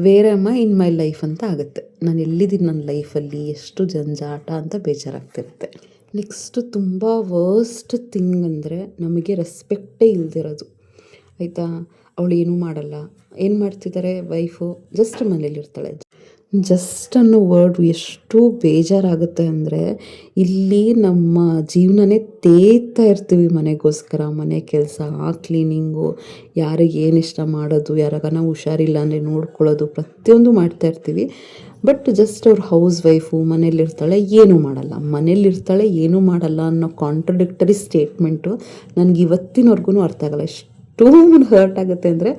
where am I in my life ಅಂತ ಆಗುತ್ತೆ. ನಾನು ಎಲ್ಲಿದ್ದೀನಿ ನನ್ನ ಲೈಫಲ್ಲಿ, ಎಷ್ಟು ಜಂಜಾಟ ಅಂತ ಬೇಜಾರಾಗ್ತಿರುತ್ತೆ. ನೆಕ್ಸ್ಟು ತುಂಬ ವರ್ಸ್ಟ್ ಥಿಂಗ್ ಅಂದರೆ, ನಮಗೆ ರೆಸ್ಪೆಕ್ಟೇ ಇಲ್ದಿರೋದು ಆಯಿತಾ. ಅವಳು ಏನೂ ಮಾಡಲ್ಲ, ಏನು ಮಾಡ್ತಿದ್ದಾರೆ ವೈಫು, ಜಸ್ಟ್ ಮನೇಲಿರ್ತಾಳೆ. ಜಸ್ಟ್ ಅನ್ನೋ ವರ್ಡು ಎಷ್ಟು ಬೇಜಾರಾಗುತ್ತೆ ಅಂದರೆ, ಇಲ್ಲಿ ನಮ್ಮ ಜೀವನನೇ ತೇಯ್ತಾ ಇರ್ತೀವಿ ಮನೆಗೋಸ್ಕರ. ಮನೆ ಕೆಲಸ, ಕ್ಲೀನಿಂಗು, ಯಾರಿಗೆ ಏನು ಇಷ್ಟ ಮಾಡೋದು, ಯಾರಿಗಾನ ಹುಷಾರಿಲ್ಲ ಅಂದರೆ ನೋಡ್ಕೊಳ್ಳೋದು, ಪ್ರತಿಯೊಂದು ಮಾಡ್ತಾ ಇರ್ತೀವಿ. ಬಟ್ ಜಸ್ಟ್ ಅವ್ರು ಹೌಸ್ ವೈಫು, ಮನೇಲಿರ್ತಾಳೆ, ಏನೂ ಮಾಡಲ್ಲ, ಮನೇಲಿರ್ತಾಳೆ ಏನೂ ಮಾಡಲ್ಲ ಅನ್ನೋ ಕಾಂಟ್ರಡಿಕ್ಟರಿ ಸ್ಟೇಟ್ಮೆಂಟು ನನಗೆ ಇವತ್ತಿನವರೆಗೂ ಅರ್ಥ ಆಗಲ್ಲ. ಎಷ್ಟು ಹರ್ಟ್ ಆಗುತ್ತೆ ಅಂದರೆ,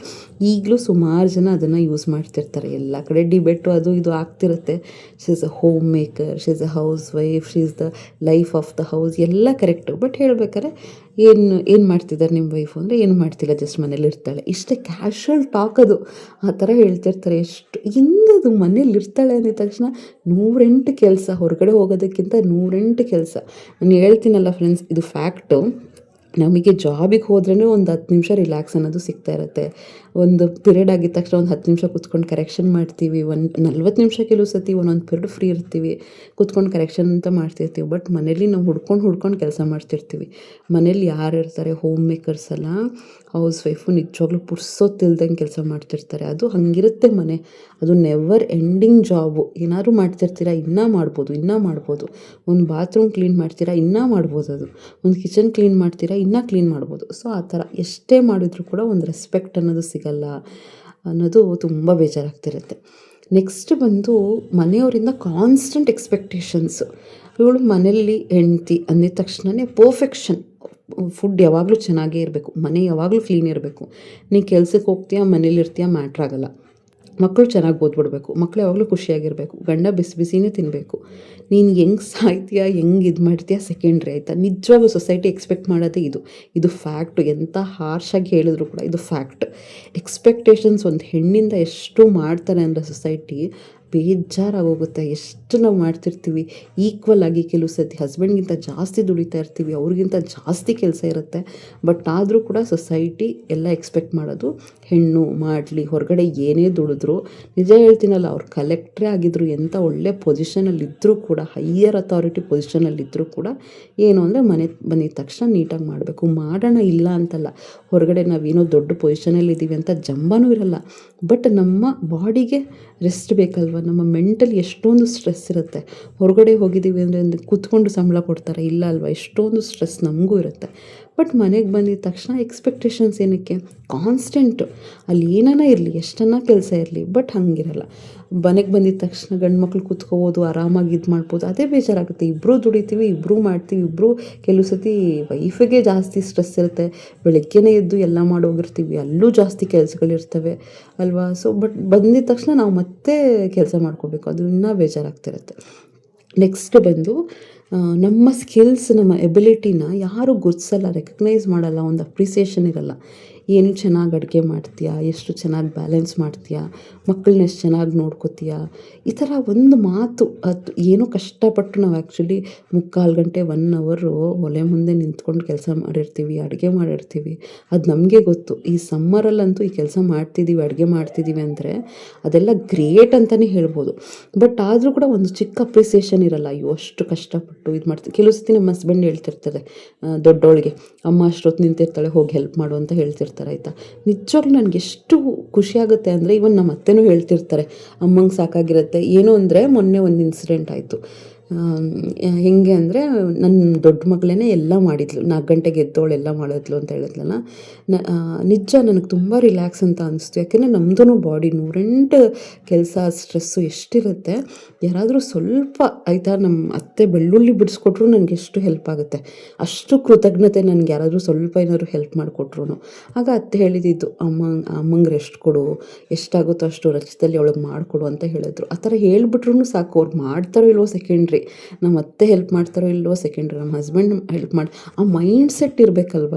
ಈಗಲೂ ಸುಮಾರು ಜನ ಅದನ್ನು ಯೂಸ್ ಮಾಡ್ತಿರ್ತಾರೆ. ಎಲ್ಲ ಕಡೆ ಡಿಬೇಟು ಅದು ಇದು ಆಗ್ತಿರುತ್ತೆ. She is a home maker, she is a house wife, she is the life of the house, ಎಲ್ಲ ಕರೆಕ್ಟು. ಬಟ್ ಹೇಳ್ಬೇಕಾದ್ರೆ ಏನು ಮಾಡ್ತಿದ್ದಾರೆ ನಿಮ್ಮ ವೈಫು ಅಂದರೆ, ಏನು ಮಾಡ್ತಿಲ್ಲ, ಜಸ್ಟ್ ಮನೇಲಿರ್ತಾಳೆ, ಇಷ್ಟೇ ಕ್ಯಾಶುವಲ್ ಟಾಕ್ ಅದು. ಆ ಥರ ಹೇಳ್ತಿರ್ತಾರೆ. ಎಷ್ಟು ಹೆಂಗದು, ಮನೇಲಿರ್ತಾಳೆ ಅಂದಿದ ತಕ್ಷಣ 108 ಕೆಲಸ, ಹೊರಗಡೆ ಹೋಗೋದಕ್ಕಿಂತ 108 ಕೆಲಸ. ನಾನು ಹೇಳ್ತೀನಲ್ಲ ಫ್ರೆಂಡ್ಸ್, ಇದು ಫ್ಯಾಕ್ಟು. ನಮಗೆ ಜಾಬಿಗೆ ಹೋದ್ರೇ ಒಂದು 10 ನಿಮಿಷ ರಿಲ್ಯಾಕ್ಸ್ ಅನ್ನೋದು ಸಿಗ್ತಾ ಇರುತ್ತೆ. ಒಂದು ಪಿರಿಯಡ್ ಆಗಿದ ತಕ್ಷಣ ಒಂದು 10 ನಿಮಿಷ ಕೂತ್ಕೊಂಡು ಕರೆಕ್ಷನ್ ಮಾಡ್ತೀವಿ. 40 ನಿಮಿಷ ಕೆಲವು ಸತಿ ಒಂದೊಂದು ಪಿರಿಯಡ್ ಫ್ರೀ ಇರ್ತೀವಿ, ಕೂತ್ಕೊಂಡು ಕರೆಕ್ಷನ್ ಅಂತ ಮಾಡ್ತಿರ್ತೀವಿ. ಬಟ್ ಮನೇಲಿ ನಾವು ಹುಡ್ಕೊಂಡು ಕೆಲಸ ಮಾಡ್ತಿರ್ತೀವಿ. ಮನೇಲಿ ಯಾರು ಇರ್ತಾರೆ, ಹೋಮ್ ಮೇಕರ್ಸ್ ಅಲ್ಲ, ಹೌಸ್ ವೈಫು ನಿಜವಾಗ್ಲೂ ಪುರ್ಸೊತ್ತಿಲ್ದಂಗೆ ಕೆಲಸ ಮಾಡ್ತಿರ್ತಾರೆ. ಅದು ಹಂಗಿರುತ್ತೆ ಮನೆ. ಅದು ನೆವರ್ ಎಂಡಿಂಗ್ ಜಾಬು. ಏನಾದ್ರು ಮಾಡ್ತಿರ್ತೀರಾ, ಇನ್ನೂ ಮಾಡ್ಬೋದು. ಒಂದು ಬಾತ್ರೂಮ್ ಕ್ಲೀನ್ ಮಾಡ್ತೀರಾ, ಇನ್ನೂ ಮಾಡ್ಬೋದು. ಅದು ಒಂದು ಕಿಚನ್ ಕ್ಲೀನ್ ಮಾಡ್ತೀರಾ, ಇನ್ನೂ ಕ್ಲೀನ್ ಮಾಡ್ಬೋದು. ಸೊ ಆ ಥರ ಎಷ್ಟೇ ಮಾಡಿದರೂ ಕೂಡ ಒಂದು ರೆಸ್ಪೆಕ್ಟ್ ಅನ್ನೋದು ಸಿಗಲ್ಲ ಅನ್ನೋದು ತುಂಬ ಬೇಜಾರಾಗ್ತಿರುತ್ತೆ. ನೆಕ್ಸ್ಟ್ ಬಂದು ಮನೆಯವರಿಂದ ಕಾನ್ಸ್ಟೆಂಟ್ ಎಕ್ಸ್ಪೆಕ್ಟೇಷನ್ಸು. ಇವಳು ಮನೆಯಲ್ಲಿ ಹೆಂಡ್ತಿ ಅಂದಿದ ತಕ್ಷಣವೇ ಪರ್ಫೆಕ್ಷನ್. ಫುಡ್ ಯಾವಾಗಲೂ ಚೆನ್ನಾಗೇ ಇರಬೇಕು, ಮನೆ ಯಾವಾಗಲೂ ಕ್ಲೀನ್ ಇರಬೇಕು. ನೀ ಕೆಲ್ಸಕ್ಕೆ ಹೋಗ್ತೀಯಾ, ಮನೇಲಿರ್ತೀಯಾ, ಮ್ಯಾಟ್ರಾಗಲ್ಲ. ಮಕ್ಕಳು ಚೆನ್ನಾಗಿ ಓದ್ಬಿಡ್ಬೇಕು, ಮಕ್ಕಳು ಯಾವಾಗಲೂ ಖುಷಿಯಾಗಿರಬೇಕು, ಗಂಡ ಬಿಸಿನೇ ತಿನ್ನಬೇಕು. ನೀನು ಹೆಂಗೆ ಸಾಯ್ತೀಯಾ, ಹೆಂಗೆ ಇದು ಮಾಡ್ತೀಯಾ ಸೆಕೆಂಡ್ರಿ ಆಯಿತಾ. ನಿಜವಾಗೂ ಸೊಸೈಟಿ ಎಕ್ಸ್ಪೆಕ್ಟ್ ಮಾಡೋದೇ ಇದು ಫ್ಯಾಕ್ಟು. ಎಂಥ ಹಾರ್ಷಾಗಿ ಹೇಳಿದ್ರು ಕೂಡ ಇದು ಫ್ಯಾಕ್ಟ್. ಎಕ್ಸ್ಪೆಕ್ಟೇಷನ್ಸ್ ಒಂದು ಹೆಣ್ಣಿಂದ ಎಷ್ಟು ಮಾಡ್ತಾರೆ ಅಂದರೆ ಸೊಸೈಟಿ, ಬೇಜಾರಾಗೋಗುತ್ತೆ. ಎಷ್ಟು ನಾವು ಮಾಡ್ತಿರ್ತೀವಿ ಈಕ್ವಲ್ ಆಗಿ. ಕೆಲವು ಸತಿ ಹಸ್ಬೆಂಡ್ಗಿಂತ ಜಾಸ್ತಿ ದುಡಿತಾ ಇರ್ತೀವಿ, ಅವ್ರಿಗಿಂತ ಜಾಸ್ತಿ ಕೆಲಸ ಇರುತ್ತೆ. ಬಟ್ ಆದರೂ ಕೂಡ ಸೊಸೈಟಿ ಎಲ್ಲ ಎಕ್ಸ್ಪೆಕ್ಟ್ ಮಾಡೋದು, ಹೆಣ್ಣು ಮಾಡಲಿ, ಹೊರಗಡೆ ಏನೇ ದುಡಿದ್ರು. ನಿಜ ಹೇಳ್ತೀನಲ್ಲ, ಅವ್ರು ಕಲೆಕ್ಟ್ರೇ ಆಗಿದ್ರು, ಎಂಥ ಒಳ್ಳೆ ಪೊಸಿಷನಲ್ಲಿದ್ದರೂ ಕೂಡ, ಹೈಯರ್ ಅಥಾರಿಟಿ ಪೊಸಿಷನಲ್ಲಿದ್ದರೂ ಕೂಡ ಏನು ಅಂದರೆ, ಮನೆ ಬಂದಿದ ತಕ್ಷಣ ನೀಟಾಗಿ ಮಾಡಬೇಕು. ಮಾಡೋಣ, ಇಲ್ಲ ಅಂತಲ್ಲ, ಹೊರಗಡೆ ನಾವೇನೋ ದೊಡ್ಡ ಪೊಸಿಷನಲ್ಲಿದ್ದೀವಿ ಅಂತ ಜಂಬನೂ ಇರಲ್ಲ. ಬಟ್ ನಮ್ಮ ಬಾಡಿಗೆ ರೆಸ್ಟ್ ಬೇಕಲ್ವ. ನಮ್ಮ ಮೆಂಟಲಿ ಎಷ್ಟೊಂದು ಸ್ಟ್ರೆಸ್ ಇರುತ್ತೆ. ಹೊರಗಡೆ ಹೋಗಿದ್ದೀವಿ ಅಂದರೆ ಕೂತ್ಕೊಂಡು ಸಂಬಳ ಕೊಡ್ತಾರೆ, ಇಲ್ಲ ಅಲ್ವ, ಎಷ್ಟೊಂದು ಸ್ಟ್ರೆಸ್ ನಮಗೂ ಇರುತ್ತೆ. ಬಟ್ ಮನೆಗೆ ಬಂದಿದ ತಕ್ಷಣ ಎಕ್ಸ್ಪೆಕ್ಟೇಷನ್ಸ್ ಏನಕ್ಕೆ, ಕಾನ್ಸ್ಟೆಂಟು. ಅಲ್ಲಿ ಏನಾನ ಇರಲಿ, ಎಷ್ಟನ್ನ ಕೆಲಸ ಇರಲಿ, ಬಟ್ ಹಂಗಿರಲ್ಲ. ಮನೆಗೆ ಬಂದಿದ ತಕ್ಷಣ ಗಂಡು ಮಕ್ಳು ಕೂತ್ಕೋಬೋದು, ಆರಾಮಾಗಿ ಇದು ಮಾಡ್ಬೋದು. ಅದೇ ಬೇಜಾರಾಗುತ್ತೆ. ಇಬ್ಬರೂ ದುಡಿತೀವಿ, ಇಬ್ಬರೂ ಮಾಡ್ತೀವಿ, ಇಬ್ಬರೂ. ಕೆಲವು ಸತಿ ವೈಫಿಗೆ ಜಾಸ್ತಿ ಸ್ಟ್ರೆಸ್ ಇರುತ್ತೆ, ಬೆಳಗ್ಗೆನೇ ಎದ್ದು ಎಲ್ಲ ಮಾಡೋಗಿರ್ತೀವಿ, ಅಲ್ಲೂ ಜಾಸ್ತಿ ಕೆಲಸಗಳಿರ್ತವೆ ಅಲ್ವಾ. ಸೊ ಬಟ್ ಬಂದಿದ ತಕ್ಷಣ ನಾವು ಮತ್ತೆ ಕೆಲಸ ಮಾಡ್ಕೋಬೇಕು, ಅದು ಇನ್ನೂ ಬೇಜಾರಾಗ್ತಿರುತ್ತೆ. ನೆಕ್ಸ್ಟ್ ಬಂದು ನಮ್ಮ ಸ್ಕಿಲ್ಸ್ ನಮ್ಮ ಎಬಿಲಿಟಿನ ಯಾರೂ ಗುರ್ತಿಸಲ್ಲ, ರೆಕಗ್ನೈಸ್ ಮಾಡಲ್ಲ, ಒಂದು ಅಪ್ರಿಸಿಯೇಷನ್ ಇರಲ್ಲ. ಏನು ಚೆನ್ನಾಗಿ ಅಡುಗೆ ಮಾಡ್ತೀಯಾ, ಎಷ್ಟು ಚೆನ್ನಾಗಿ ಬ್ಯಾಲೆನ್ಸ್ ಮಾಡ್ತೀಯಾ, ಮಕ್ಕಳನ್ನ ಎಷ್ಟು ಚೆನ್ನಾಗಿ ನೋಡ್ಕೋತೀಯಾ, ಈ ಥರ ಒಂದು ಮಾತು. ಅದು ಏನೋ ಕಷ್ಟಪಟ್ಟು ನಾವು ಆ್ಯಕ್ಚುಲಿ 3/4 ಗಂಟೆ 1 ಅವರು ಒಲೆ ಮುಂದೆ ನಿಂತ್ಕೊಂಡು ಕೆಲಸ ಮಾಡಿರ್ತೀವಿ, ಅಡುಗೆ ಮಾಡಿರ್ತೀವಿ. ಅದು ನಮಗೆ ಗೊತ್ತು. ಈ ಸಮ್ಮರಲ್ಲಂತೂ ಈ ಕೆಲಸ ಮಾಡ್ತಿದ್ದೀವಿ, ಅಡುಗೆ ಮಾಡ್ತಿದ್ದೀವಿ ಅಂದರೆ ಅದೆಲ್ಲ ಗ್ರೇಟ್ ಅಂತಲೇ ಹೇಳ್ಬೋದು. ಬಟ್ ಆದರೂ ಕೂಡ ಒಂದು ಚಿಕ್ಕ ಅಪ್ರಿಸಿಯೇಷನ್ ಇರಲ್ಲ. ಅಯ್ಯೋ ಅಷ್ಟು ಕಷ್ಟಪಟ್ಟು ಇದು ಮಾಡ್ತೀವಿ. ಕೆಲವು ಸತಿ ನಮ್ಮ ಹಸ್ಬೆಂಡ್ ಹೇಳ್ತಿರ್ತಾರೆ, ದೊಡ್ಡವಳಿಗೆ, ಅಮ್ಮ ಅಷ್ಟೊತ್ತು ನಿಂತಿರ್ತಾಳೆ, ಹೋಗಿ ಹೆಲ್ಪ್ ಮಾಡು ಅಂತ ಹೇಳ್ತಿರ್ತಾರೆ. ಆಯಿತಾ, ನಿಜವಾಗ್ಲೂ ನನಗೆ ಎಷ್ಟು ಖುಷಿಯಾಗುತ್ತೆ ಅಂದರೆ, ಇವನ್ ನಮ್ಮ ಅತ್ತೆನೂ ಹೇಳ್ತಿರ್ತಾರೆ, ಅಮ್ಮಂಗೆ ಸಾಕಾಗಿರುತ್ತೆ. ಏನು ಅಂದರೆ ಮೊನ್ನೆ ಒಂದು ಇನ್ಸಿಡೆಂಟ್ ಆಯಿತು. ಹೆಂಗೆ ಅಂದರೆ, ನನ್ನ ದೊಡ್ಡ ಮಗಳೇ ಎಲ್ಲ ಮಾಡಿದ್ಲು, 4 ಗಂಟೆಗೆ ಎದ್ದವಳು ಎಲ್ಲ ಮಾಡಿದ್ಲು ಅಂತ ಹೇಳಿದ್ಲಲ್ಲ. ನಿಜ ನನಗೆ ತುಂಬ ರಿಲ್ಯಾಕ್ಸ್ ಅಂತ ಅನಿಸ್ತು. ಯಾಕೆಂದರೆ ನಮ್ಮದು ಬಾಡಿ 108 ಕೆಲಸ ಸ್ಟ್ರೆಸ್ಸು ಎಷ್ಟಿರುತ್ತೆ. ಯಾರಾದರೂ ಸ್ವಲ್ಪ ಆಯಿತಾ ನಮ್ಮ ಅತ್ತೆ ಬೆಳ್ಳುಳ್ಳಿ ಬಿಡಿಸ್ಕೊಟ್ರು ನನಗೆ ಎಷ್ಟು ಹೆಲ್ಪ್ ಆಗುತ್ತೆ. ಅಷ್ಟು ಕೃತಜ್ಞತೆ ನನಗೆ ಯಾರಾದರೂ ಸ್ವಲ್ಪ ಏನಾದರೂ ಹೆಲ್ಪ್ ಮಾಡಿಕೊಟ್ರು. ಆಗ ಅತ್ತೆ ಹೇಳಿದ್ದು, ಅಮ್ಮಂಗೆ ರೆಸ್ಟ್ ಕೊಡು, ಎಷ್ಟಾಗುತ್ತೋ ಅಷ್ಟು ರಚದಲ್ಲಿ ಅವಳಿಗೆ ಮಾಡಿಕೊಡು ಅಂತ ಹೇಳಿದ್ರು. ಆ ಥರ ಹೇಳಿಬಿಟ್ರು ಸಾಕು, ಅವ್ರು ಮಾಡ್ತಾರೋ ಇಲ್ವೋ ಸೆಕೆಂಡ್ರಿ, ನಮ್ಮ ಅತ್ತೆ ಹೆಲ್ಪ್ ಮಾಡ್ತಾರೋ ಇಲ್ವೋ ಸೆಕೆಂಡ್ರಿ, ನಮ್ಮ ಹಸ್ಬೆಂಡ್ ಹೆಲ್ಪ್ ಮಾಡಿ, ಆ ಮೈಂಡ್ ಸೆಟ್ ಇರಬೇಕಲ್ವ.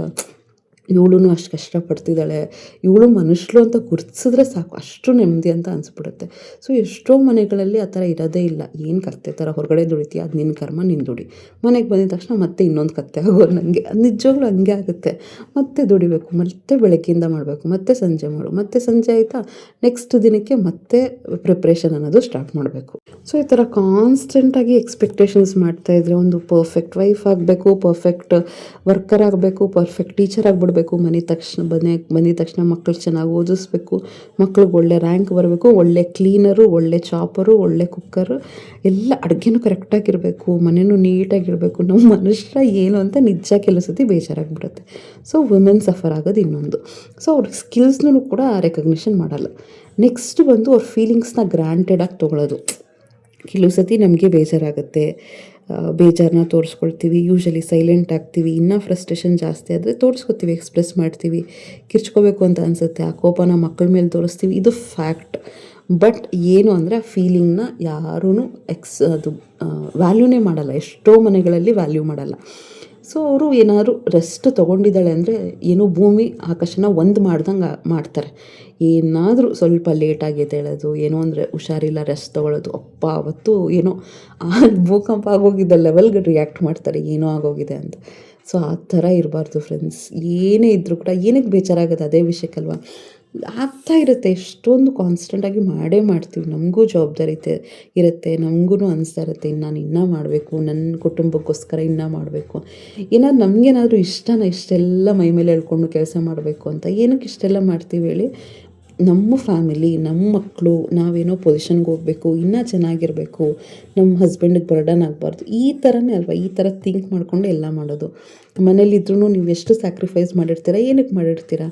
ಇವಳು ಅಷ್ಟು ಕಷ್ಟಪಡ್ತಿದ್ದಾಳೆ, ಇವಳು ಮನುಷ್ಯಳು ಅಂತ ಗುರ್ತಿಸಿದ್ರೆ ಸಾಕು, ಅಷ್ಟು ನೆಮ್ಮದಿ ಅಂತ ಅನಿಸ್ಬಿಡುತ್ತೆ. ಸೊ ಎಷ್ಟೋ ಮನೆಗಳಲ್ಲಿ ಆ ಥರ ಇರೋದೇ ಇಲ್ಲ. ಏನು ಕತ್ತೆ ಥರ ಹೊರಗಡೆ ದುಡಿತೀಯ, ಅದು ನಿನ್ನ ಕರ್ಮ, ನಿನ್ನ ದುಡಿ. ಮನೆಗೆ ಬಂದಿದ ತಕ್ಷಣ ಮತ್ತೆ ಇನ್ನೊಂದು ಕತ್ತೆ ಆಗೋರು ನನಗೆ. ಅದು ನಿಜವಾಗ್ಲೂ ಹಂಗೆ ಆಗುತ್ತೆ. ಮತ್ತೆ ದುಡಿಬೇಕು, ಮತ್ತೆ ಬೆಳಗ್ಗೆಯಿಂದ ಮಾಡಬೇಕು, ಮತ್ತೆ ಸಂಜೆ ಮಾಡು, ಮತ್ತೆ ಸಂಜೆ ಆಯಿತಾ ನೆಕ್ಸ್ಟ್ ದಿನಕ್ಕೆ ಮತ್ತೆ ಪ್ರಿಪ್ರೇಷನ್ ಅನ್ನೋದು ಸ್ಟಾರ್ಟ್ ಮಾಡಬೇಕು. ಸೊ ಈ ಥರ ಕಾನ್ಸ್ಟೆಂಟಾಗಿ ಎಕ್ಸ್ಪೆಕ್ಟೇಷನ್ಸ್ ಮಾಡ್ತಾಯಿದ್ರೆ, ಒಂದು ಪರ್ಫೆಕ್ಟ್ ವೈಫ್ ಆಗಬೇಕು, ಪರ್ಫೆಕ್ಟ್ ವರ್ಕರ್ ಆಗಬೇಕು, ಪರ್ಫೆಕ್ಟ್ ಟೀಚರ್ ಆಗಿಬಿಡ್ಬೇಕು, ಬಂದಿದ ತಕ್ಷಣ ಮಕ್ಕಳು ಚೆನ್ನಾಗಿ ಓದಿಸ್ಬೇಕು, ಮಕ್ಳಿಗೆ ಒಳ್ಳೆ ರ್ಯಾಂಕ್ ಬರಬೇಕು, ಒಳ್ಳೆ ಕ್ಲೀನರು, ಒಳ್ಳೆ ಚಾಪರು, ಒಳ್ಳೆ ಕುಕ್ಕರು, ಎಲ್ಲ ಅಡುಗೆನೂ ಕರೆಕ್ಟಾಗಿರಬೇಕು, ಮನೆಯೂ ನೀಟಾಗಿರಬೇಕು. ನಮ್ಮ ಮನುಷ್ಯ ಏನು ಅಂತ ನಿಜ ಕೆಲವು ಸತಿ ಬೇಜಾರಾಗಿಬಿಡುತ್ತೆ. ಸೊ ವುಮೆನ್ ಸಫರ್ ಆಗೋದು ಇನ್ನೊಂದು. ಸೊ ಅವ್ರ ಸ್ಕಿಲ್ಸ್ನೂ ಕೂಡ ರೆಕಗ್ನಿಷನ್ ಮಾಡಲ್ಲ. ನೆಕ್ಸ್ಟ್ ಬಂದು ಅವ್ರ ಫೀಲಿಂಗ್ಸ್ನ ಗ್ರಾಂಟೆಡಾಗಿ ತೊಗೊಳೋದು. ಕೆಲವು ಸತಿ ನಮಗೆ ಬೇಜಾರಾಗುತ್ತೆ, ಬೇಜಾರನ್ನ ತೋರಿಸ್ಕೊಳ್ತೀವಿ, ಯೂಶ್ವಲಿ ಸೈಲೆಂಟ್ ಆಗ್ತೀವಿ. ಇನ್ನೂ ಫ್ರಸ್ಟ್ರೇಷನ್ ಜಾಸ್ತಿ ಆದರೆ ತೋರಿಸ್ಕೊತೀವಿ, ಎಕ್ಸ್ಪ್ರೆಸ್ ಮಾಡ್ತೀವಿ, ಕಿರ್ಚ್ಕೋಬೇಕು ಅಂತ ಅನಿಸುತ್ತೆ, ಆ ಕೋಪನ ಮಕ್ಕಳ ಮೇಲೆ ತೋರಿಸ್ತೀವಿ, ಇದು ಫ್ಯಾಕ್ಟ್. ಬಟ್ ಏನು ಅಂದರೆ ಆ ಫೀಲಿಂಗ್ನ ಯಾರೂ ಅದು ವ್ಯಾಲ್ಯೂನೇ ಮಾಡಲ್ಲ. ಎಷ್ಟೋ ಮನೆಗಳಲ್ಲಿ ವ್ಯಾಲ್ಯೂ ಮಾಡಲ್ಲ. ಸೊ ಅವರು ಏನಾದರೂ ರೆಸ್ಟ್ ತೊಗೊಂಡಿದ್ದಾಳೆ ಅಂದರೆ ಏನೋ ಭೂಮಿ ಆಕಾಶನ ಒಂದು ಮಾಡ್ದಂಗೆ ಮಾಡ್ತಾರೆ. ಏನಾದರೂ ಸ್ವಲ್ಪ ಲೇಟಾಗಿ ಎದ್ದೇಳೋದು, ಏನೋ ಅಂದರೆ ಹುಷಾರಿಲ್ಲ, ರೆಸ್ಟ್ ತೊಗೊಳ್ಳೋದು, ಅಪ್ಪ ಅವತ್ತು ಏನೋ ಭೂಕಂಪ ಆಗೋಗಿದ್ದ ಲೆವೆಲ್ಗೆ ರಿಯಾಕ್ಟ್ ಮಾಡ್ತಾರೆ, ಏನೋ ಆಗೋಗಿದೆ ಅಂತ. ಸೊ ಆ ಥರ ಇರಬಾರ್ದು ಫ್ರೆಂಡ್ಸ್. ಏನೇ ಇದ್ದರೂ ಕೂಡ ಏನಕ್ಕೆ ಬೇಜಾರಾಗೋದು, ಅದೇ ವಿಷಯಕ್ಕಲ್ವ. ಆಗ್ತಾ ಇರುತ್ತೆ, ಎಷ್ಟೊಂದು ಕಾನ್ಸ್ಟೆಂಟಾಗಿ ಮಾಡೇ ಮಾಡ್ತೀವಿ. ನಮಗೂ ಜವಾಬ್ದಾರಿ ಇರುತ್ತೆ, ನಮಗೂ ಅನಿಸ್ತಾ ಇರುತ್ತೆ, ನಾನು ಇನ್ನೂ ಮಾಡಬೇಕು, ನನ್ನ ಕುಟುಂಬಕ್ಕೋಸ್ಕರ ಇನ್ನೂ ಮಾಡಬೇಕು. ಏನಾದ್ರು ನಮಗೇನಾದರೂ ಇಷ್ಟೆಲ್ಲ ಮೈ ಮೇಲೆ ಹೇಳ್ಕೊಂಡು ಕೆಲಸ ಮಾಡಬೇಕು ಅಂತ. ಏನಕ್ಕೆ ಇಷ್ಟೆಲ್ಲ ಮಾಡ್ತೀವಿ ಹೇಳಿ? ನಮ್ಮ ಫ್ಯಾಮಿಲಿ, ನಮ್ಮ ಮಕ್ಕಳು, ನಾವೇನೋ ಪೊಸಿಷನ್ಗೆ ಹೋಗಬೇಕು, ಇನ್ನೂ ಚೆನ್ನಾಗಿರಬೇಕು, ನಮ್ಮ ಹಸ್ಬೆಂಡಿಗೆ ಬರ್ಡನ್ ಆಗಬಾರ್ದು, ಈ ಥರನೇ ಅಲ್ವಾ. ಈ ಥರ ಥಿಂಕ್ ಮಾಡಿಕೊಂಡು ಎಲ್ಲ ಮಾಡೋದು. ಮನೇಲಿದ್ರೂ ನೀವು ಎಷ್ಟು ಸ್ಯಾಕ್ರಿಫೈಸ್ ಮಾಡಿರ್ತೀರ, ಏನಕ್ಕೆ ಮಾಡಿರ್ತೀರ?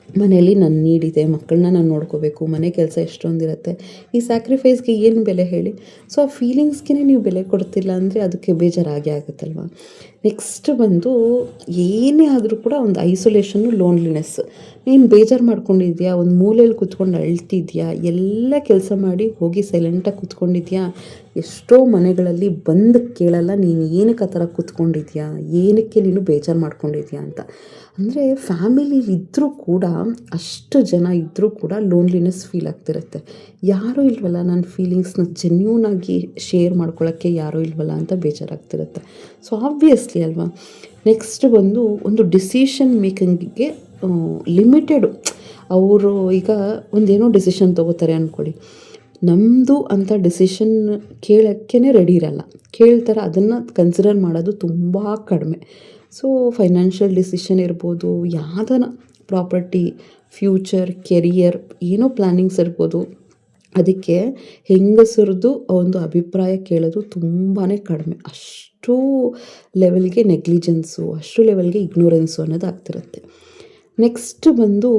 ಮನೇಲಿ ನನ್ನ ನೀಡಿದೆ, ಮಕ್ಕಳನ್ನ ನಾನು ನೋಡ್ಕೋಬೇಕು, ಮನೆ ಕೆಲಸ ಎಷ್ಟೊಂದಿರುತ್ತೆ, ಈ ಸ್ಯಾಕ್ರಿಫೈಸ್ಗೆ ಏನು ಬೆಲೆ ಹೇಳಿ? ಸೊ ಆ ಫೀಲಿಂಗ್ಸ್ಗೆ ನೀವು ಬೆಲೆ ಕೊಡ್ತಿಲ್ಲ ಅಂದರೆ ಅದಕ್ಕೆ ಬೇಜಾರಾಗೇ ಆಗುತ್ತಲ್ವ. ನೆಕ್ಸ್ಟ್ ಬಂದು ಏನೇ ಆದರೂ ಕೂಡ ಒಂದು ಐಸೋಲೇಷನ್ನು, ಲೋನ್ಲಿನೆಸ್. ನೀನು ಬೇಜಾರು ಮಾಡ್ಕೊಂಡಿದ್ಯಾ, ಒಂದು ಮೂಲೆಯಲ್ಲಿ ಕೂತ್ಕೊಂಡು ಅಳ್ತಿದ್ಯಾ, ಎಲ್ಲ ಕೆಲಸ ಮಾಡಿ ಹೋಗಿ ಸೈಲೆಂಟಾಗಿ ಕೂತ್ಕೊಂಡಿದ್ಯಾ. ಎಷ್ಟೋ ಮನೆಗಳಲ್ಲಿ ಬಂದು ಕೇಳಲ್ಲ, ನೀನು ಏನಕ್ಕೆ ಆ ಥರ ಕೂತ್ಕೊಂಡಿದ್ಯಾ, ಏನಕ್ಕೆ ನೀನು ಬೇಜಾರು ಮಾಡ್ಕೊಂಡಿದ್ಯಾ ಅಂತ. ಅಂದರೆ ಫ್ಯಾಮಿಲಿ ಇದ್ದರೂ ಕೂಡ, ಅಷ್ಟು ಜನ ಇದ್ದರೂ ಕೂಡ ಲೋನ್ಲಿನೆಸ್ ಫೀಲ್ ಆಗ್ತಿರುತ್ತೆ. ಯಾರೂ ಇಲ್ವಲ್ಲ ನನ್ನ ಫೀಲಿಂಗ್ಸ್ನ ಜೆನ್ಯೂನಾಗಿ ಶೇರ್ ಮಾಡ್ಕೊಳ್ಳೋಕ್ಕೆ, ಯಾರೂ ಇಲ್ವಲ್ಲ ಅಂತ ಬೇಜಾರಾಗ್ತಿರುತ್ತೆ. ಸೊ ಆಬ್ವಿಯಸ್ಲಿ ಅಲ್ವಾ. ನೆಕ್ಸ್ಟ್ ಬಂದು ಒಂದು ಡಿಸಿಷನ್ ಮೇಕಿಂಗಿಗೆ ಲಿಮಿಟೆಡು. ಅವರು ಈಗ ಒಂದೇನೋ ಡಿಸಿಷನ್ ತೊಗೋತಾರೆ ಅಂದ್ಕೊಳ್ಳಿ, ನಮ್ಮದು ಅಂತ ಡಿಸಿಷನ್ ಕೇಳೋಕ್ಕೇ ರೆಡಿ ಇರಲ್ಲ. ಕೇಳ್ತಾರೆ, ಅದನ್ನು ಕನ್ಸಿಡರ್ ಮಾಡೋದು ತುಂಬ ಕಡಿಮೆ. ಸೊ ಫೈನಾನ್ಷಿಯಲ್ ಡಿಸಿಷನ್ ಇರ್ಬೋದು, ಯಾವುದನ್ನ ಪ್ರಾಪರ್ಟಿ, ಫ್ಯೂಚರ್, ಕೆರಿಯರ್, ಏನೋ ಪ್ಲ್ಯಾನಿಂಗ್ಸ್ ಇರ್ಬೋದು, ಅದಕ್ಕೆ ಹೆಂಗಸರದು ಒಂದು ಅಭಿಪ್ರಾಯ ಕೇಳೋದು ತುಂಬಾ ಕಡಿಮೆ. ಅಷ್ಟು ಲೆವೆಲ್ಗೆ ನೆಗ್ಲಿಜೆನ್ಸು, ಅಷ್ಟು ಲೆವೆಲ್ಗೆ ಇಗ್ನೋರೆನ್ಸು ಅನ್ನೋದು ಆಗ್ತಿರುತ್ತೆ. ನೆಕ್ಸ್ಟ್ ಬಂದು